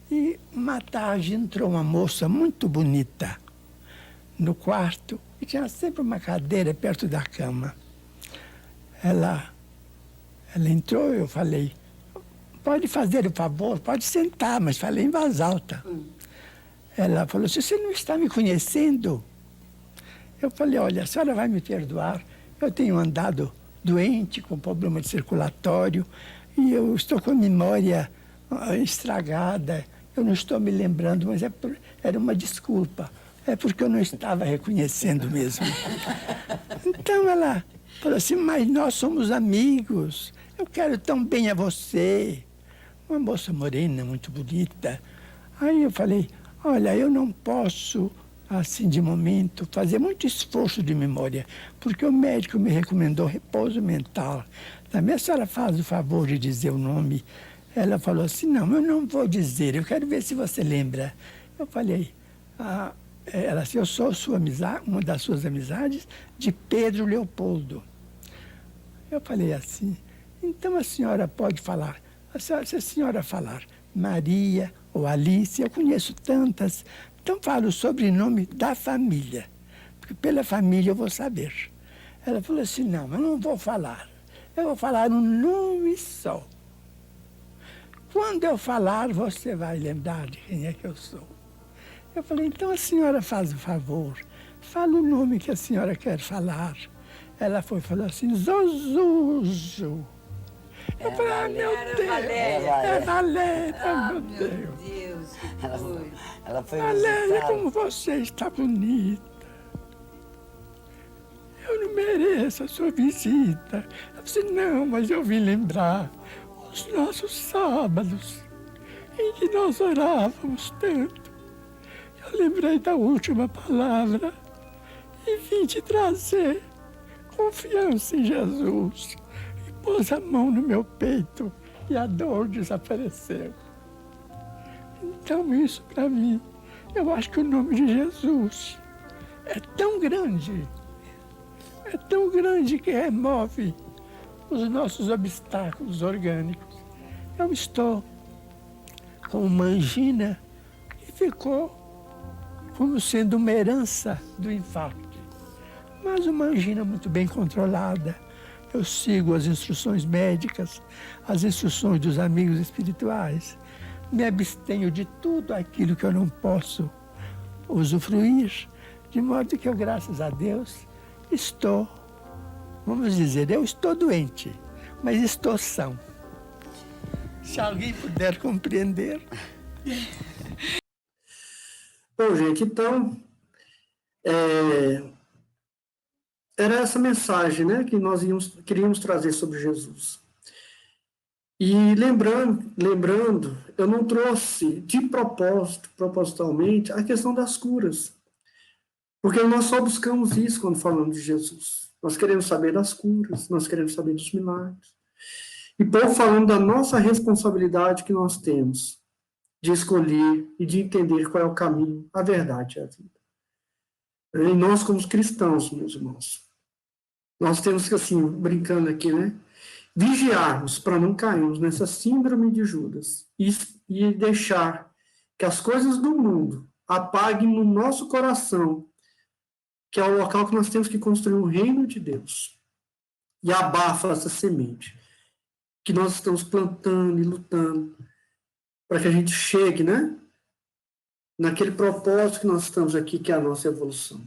E uma tarde entrou uma moça muito bonita no quarto e tinha sempre uma cadeira perto da cama. Ela entrou, eu falei, pode fazer o favor, pode sentar, mas falei em voz alta. Ela falou, se você não está me conhecendo, eu falei, olha, a senhora vai me perdoar, eu tenho andado doente, com problema de circulatório, e eu estou com a memória estragada, eu não estou me lembrando, mas era uma desculpa, é porque eu não estava reconhecendo mesmo. Então ela falou assim, mas nós somos amigos, eu quero tão bem a você. Uma moça morena, muito bonita. Aí eu falei, olha, eu não posso, assim, de momento, fazer muito esforço de memória, porque o médico me recomendou repouso mental. Também a senhora faz o favor de dizer o nome. Ela falou assim, não, eu não vou dizer, eu quero ver se você lembra. Eu falei, ela assim, eu sou uma das suas amizades, de Pedro Leopoldo. Eu falei assim, então a senhora pode falar, se a senhora falar Maria ou Alice, eu conheço tantas, então falo o sobrenome da família, porque pela família eu vou saber. Ela falou assim, não, eu não vou falar, eu vou falar um nome só. Quando eu falar, você vai lembrar de quem é que eu sou. Eu falei, então a senhora faz o favor, fala o nome que a senhora quer falar. Ela falou assim, Zozuzo. Eu falei, meu Deus, é Valéria, meu Deus. Ela foi Valéria, visitar. como você está bonita. Eu não mereço a sua visita. Eu disse, não, mas eu vim lembrar os nossos sábados, em que nós orávamos tanto. Eu lembrei da última palavra e vim te trazer confiança em Jesus. E pôs a mão no meu peito e a dor desapareceu. Então isso para mim, eu acho que o nome de Jesus é tão grande que remove os nossos obstáculos orgânicos. Eu estou com uma angina que ficou como sendo uma herança do infarto. Mas uma angina muito bem controlada. Eu sigo as instruções médicas, as instruções dos amigos espirituais. Me abstenho de tudo aquilo que eu não posso usufruir, de modo que eu, graças a Deus, estou Vamos dizer, eu estou doente, mas estou são. Se alguém puder compreender. Bom, gente, então, era essa mensagem, né, que nós queríamos trazer sobre Jesus. E lembrando, eu não trouxe de propósito, propositalmente, a questão das curas. Porque nós só buscamos isso quando falamos de Jesus. Nós queremos saber das curas, nós queremos saber dos milagres. E pouco falando da nossa responsabilidade que nós temos de escolher e de entender qual é o caminho, a verdade e a vida. E nós, como cristãos, meus irmãos, nós temos que, assim, brincando aqui, né, vigiarmos para não cairmos nessa síndrome de Judas e deixar que as coisas do mundo apaguem no nosso coração, que é o local que nós temos que construir o reino de Deus, e abafa essa semente que nós estamos plantando e lutando para que a gente chegue, né, naquele propósito que nós estamos aqui, que é a nossa evolução.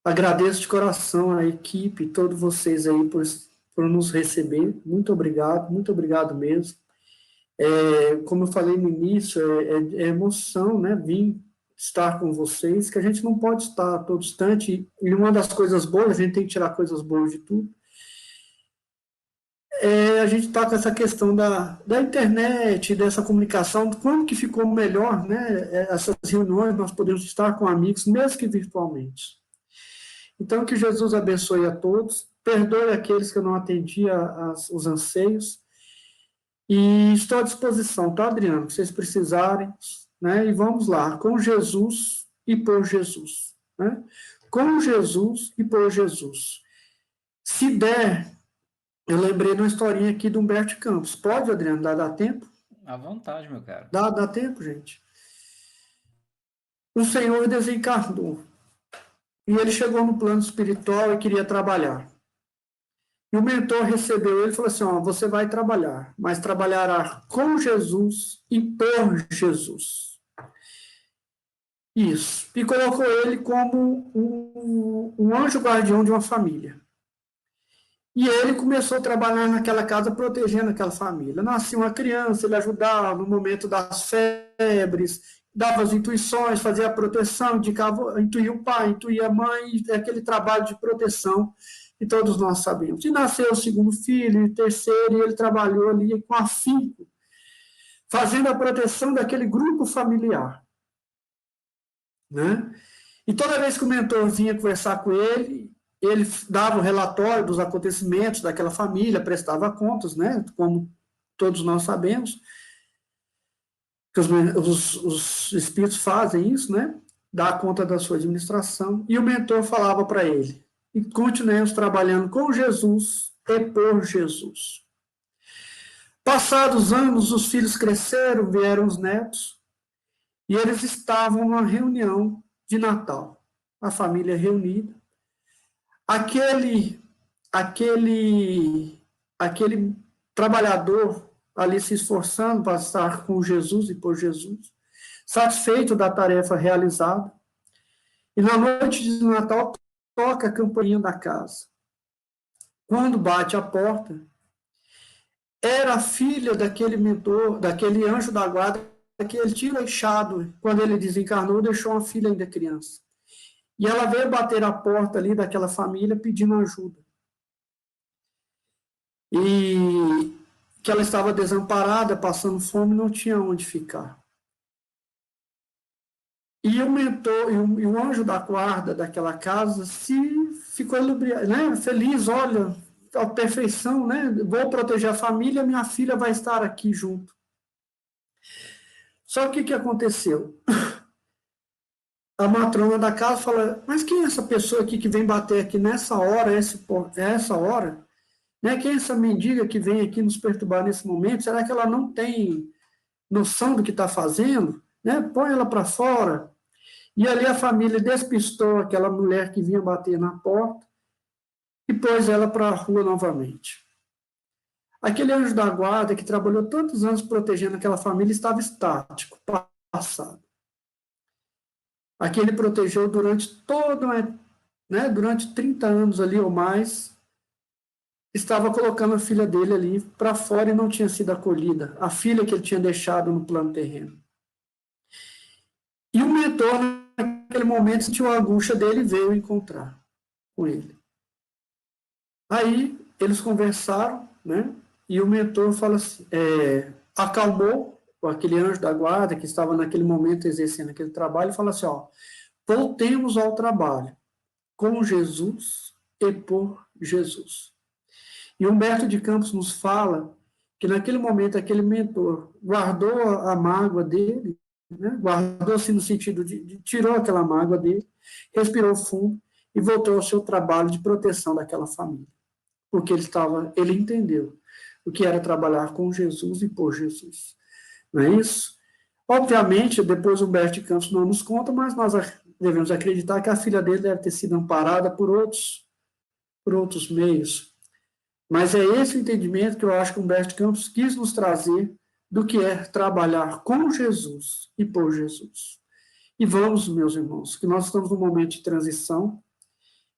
Agradeço de coração a equipe, todos vocês aí por nos receber. Muito obrigado mesmo. Como eu falei no início, é emoção, né, vir estar com vocês, que a gente não pode estar a todo instante, e uma das coisas boas, a gente tem que tirar coisas boas de tudo, a gente está com essa questão da internet, dessa comunicação, como que ficou melhor, né, essas reuniões, nós podemos estar com amigos, mesmo que virtualmente. Então, que Jesus abençoe a todos, perdoe aqueles que eu não atendi os anseios, e estou à disposição, tá, Adriano? Se vocês precisarem, né, e vamos lá, com Jesus e por Jesus, né? Com Jesus e por Jesus. Se der, eu lembrei de uma historinha aqui do Humberto Campos. Pode, Adriano, dá tempo? À vontade, meu caro. Dá tempo, gente. O Senhor desencarnou. E ele chegou no plano espiritual e queria trabalhar. E o mentor recebeu ele e falou assim, você vai trabalhar, mas trabalhará com Jesus e por Jesus. Isso. E colocou ele como um anjo guardião de uma família. E ele começou a trabalhar naquela casa, protegendo aquela família. Nascia uma criança, ele ajudava no momento das febres, dava as intuições, fazia a proteção, intuía o pai, intuía a mãe, aquele trabalho de proteção que todos nós sabemos. E nasceu o segundo filho, e o terceiro, e ele trabalhou ali com afinco, fazendo a proteção daquele grupo familiar. Né? E toda vez que o mentor vinha conversar com ele dava o relatório dos acontecimentos daquela família, prestava contas, né? Como todos nós sabemos, que os espíritos fazem isso, né? Dá conta da sua administração. E o mentor falava para ele, e continuemos trabalhando com Jesus e por Jesus. Passados anos, os filhos cresceram, vieram os netos, e eles estavam numa reunião de Natal, a família reunida. Aquele trabalhador ali se esforçando para estar com Jesus e por Jesus, satisfeito da tarefa realizada, e na noite de Natal toca a campainha da casa. Quando bate a porta, era a filha daquele mentor, daquele anjo da guarda, que ele tinha deixado, quando ele desencarnou, deixou uma filha ainda criança. E ela veio bater a porta ali daquela família pedindo ajuda. E que ela estava desamparada, passando fome, não tinha onde ficar. E o mentor, e o anjo da guarda daquela casa ficou né, feliz, olha, a perfeição, né? Vou proteger a família, minha filha vai estar aqui junto. Só que o que aconteceu? A matrona da casa fala, mas quem é essa pessoa aqui que vem bater aqui nessa hora, essa hora? Né? Quem é essa mendiga que vem aqui nos perturbar nesse momento? Será que ela não tem noção do que está fazendo? Né? Põe ela para fora. E ali a família despistou aquela mulher que vinha bater na porta e pôs ela para a rua novamente. Aquele anjo da guarda que trabalhou tantos anos protegendo aquela família estava estático, passado. Aqui ele protegeu durante durante 30 anos ali ou mais, estava colocando a filha dele ali para fora e não tinha sido acolhida, a filha que ele tinha deixado no plano terreno. E o mentor, naquele momento, sentiu a angústia dele e veio encontrar com ele. Aí eles conversaram, né? E o mentor fala assim, acalmou aquele anjo da guarda que estava naquele momento exercendo aquele trabalho e fala assim, ó, voltemos ao trabalho com Jesus e por Jesus. E Humberto de Campos nos fala que naquele momento aquele mentor guardou a mágoa dele, né? Guardou-se no sentido de tirou aquela mágoa dele, respirou fundo e voltou ao seu trabalho de proteção daquela família. Porque ele entendeu o que era trabalhar com Jesus e por Jesus. Não é isso? Obviamente, depois Humberto de Campos não nos conta, mas nós devemos acreditar que a filha dele deve ter sido amparada por outros meios. Mas é esse o entendimento que eu acho que Humberto de Campos quis nos trazer do que é trabalhar com Jesus e por Jesus. E vamos, meus irmãos, que nós estamos num momento de transição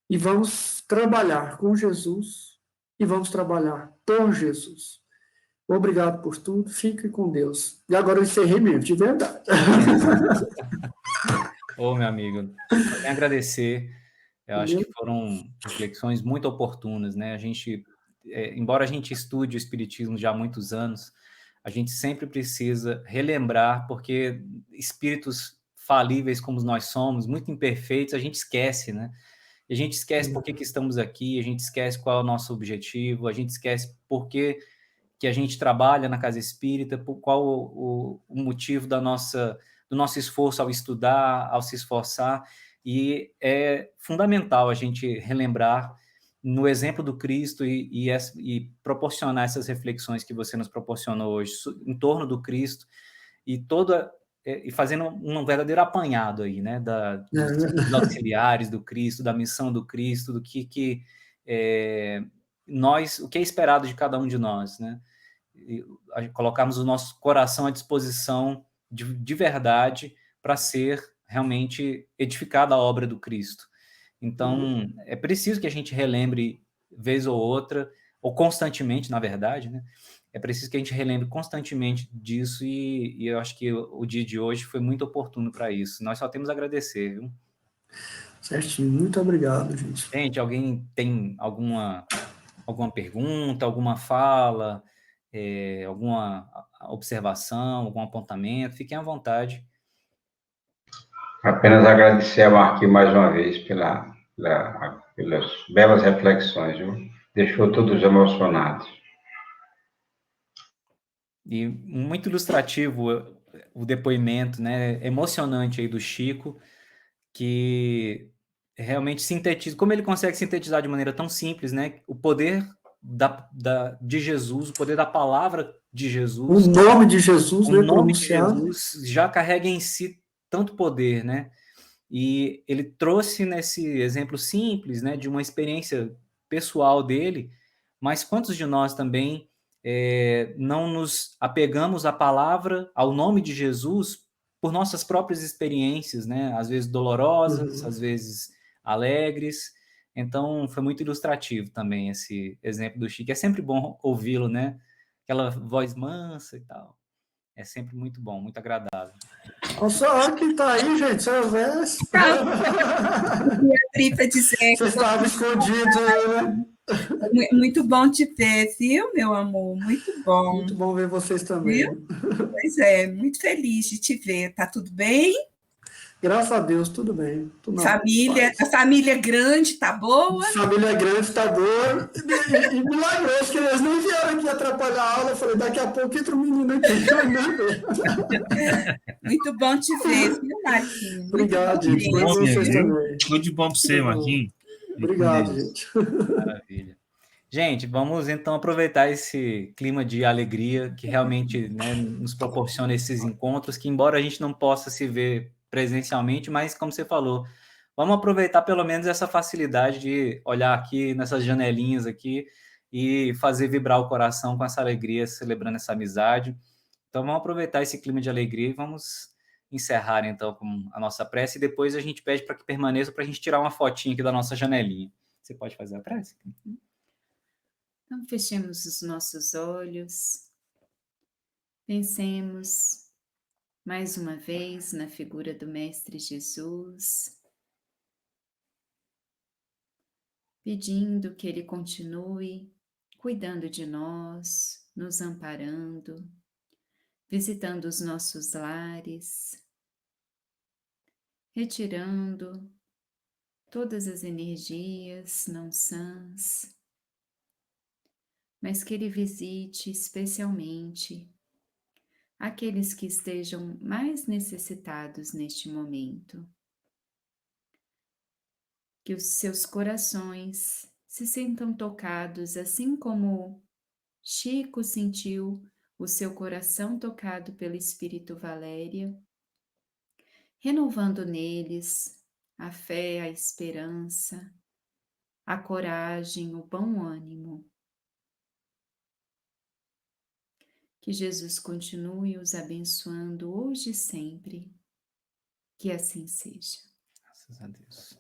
e vamos trabalhar com Jesus e vamos trabalhar por Jesus. Obrigado por tudo, fique com Deus. E agora eu encerrei mesmo, de verdade. Ô, meu amigo, só tenho a agradecer. Eu acho que foram reflexões muito oportunas, né? A gente, embora a gente estude o Espiritismo já há muitos anos, a gente sempre precisa relembrar, porque espíritos falíveis como nós somos, muito imperfeitos, a gente esquece, né? E a gente esquece por que estamos aqui, a gente esquece qual é o nosso objetivo, a gente esquece por que a gente trabalha na casa espírita, por qual o motivo do nosso esforço ao estudar, ao se esforçar, e é fundamental a gente relembrar no exemplo do Cristo e proporcionar essas reflexões que você nos proporcionou hoje em torno do Cristo e fazendo um verdadeiro apanhado aí, né, dos auxiliares do Cristo, da missão do Cristo, do que o que é esperado de cada um de nós, né? Colocarmos o nosso coração à disposição de verdade para ser realmente edificada a obra do Cristo. Então, é preciso que a gente relembre vez ou outra, ou constantemente, na verdade, né? É preciso que a gente relembre constantemente disso e eu acho que o dia de hoje foi muito oportuno para isso. Nós só temos a agradecer, viu? Certinho, muito obrigado, gente. Gente, alguém tem alguma pergunta, alguma fala, alguma observação, algum apontamento? Fiquem à vontade. Apenas agradecer a Marquinhos mais uma vez pelas belas reflexões, viu? Deixou todos emocionados. E muito ilustrativo o depoimento, né, emocionante aí do Chico, que realmente sintetiza, como ele consegue sintetizar de maneira tão simples, né, o poder de Jesus, o poder da palavra de Jesus. O nome de Jesus, o né, nome de pronunciado. Jesus já carrega em si tanto poder, né? E ele trouxe nesse exemplo simples, né, de uma experiência pessoal dele, mas quantos de nós também não nos apegamos à palavra, ao nome de Jesus, por nossas próprias experiências, né? Às vezes dolorosas, às vezes alegres. Então, foi muito ilustrativo também esse exemplo do Chico. É sempre bom ouvi-lo, né? Aquela voz mansa e tal. É sempre muito bom, muito agradável. Olha quem tá aí, gente, seu Vés. Abri para dizer Você estava escondido aí, né? Muito bom te ver, viu, meu amor? Muito bom. Muito bom ver vocês também. Viu? Pois é, muito feliz de te ver. Tá tudo bem? Graças a Deus, tudo bem. Tudo A família grande tá boa? Família grande tá boa. E milagroso que eles nem vieram aqui atrapalhar a aula. Eu falei, daqui a pouco entra o menino aqui. Muito bom te ver, viu, Marquinhos? Obrigado, gente. Bom vocês também. Tudo de bom para você, Marquinhos. Obrigado, gente. Maravilha. Gente, vamos então aproveitar esse clima de alegria que realmente, né, nos proporciona esses encontros, que embora a gente não possa se ver presencialmente, mas como você falou, vamos aproveitar pelo menos essa facilidade de olhar aqui nessas janelinhas aqui e fazer vibrar o coração com essa alegria, celebrando essa amizade. Então vamos aproveitar esse clima de alegria e vamos encerrar então com a nossa prece e depois a gente pede para que permaneça para a gente tirar uma fotinha aqui da nossa janelinha. Você pode fazer a prece? Então, fechemos os nossos olhos, pensemos mais uma vez na figura do Mestre Jesus, pedindo que Ele continue cuidando de nós, nos amparando, visitando os nossos lares, retirando todas as energias não sãs, mas que Ele visite especialmente aqueles que estejam mais necessitados neste momento. Que os seus corações se sintam tocados, assim como Chico sentiu o seu coração tocado pelo Espírito Valéria, renovando neles a fé, a esperança, a coragem, o bom ânimo. Que Jesus continue os abençoando hoje e sempre. Que assim seja. Graças a Deus.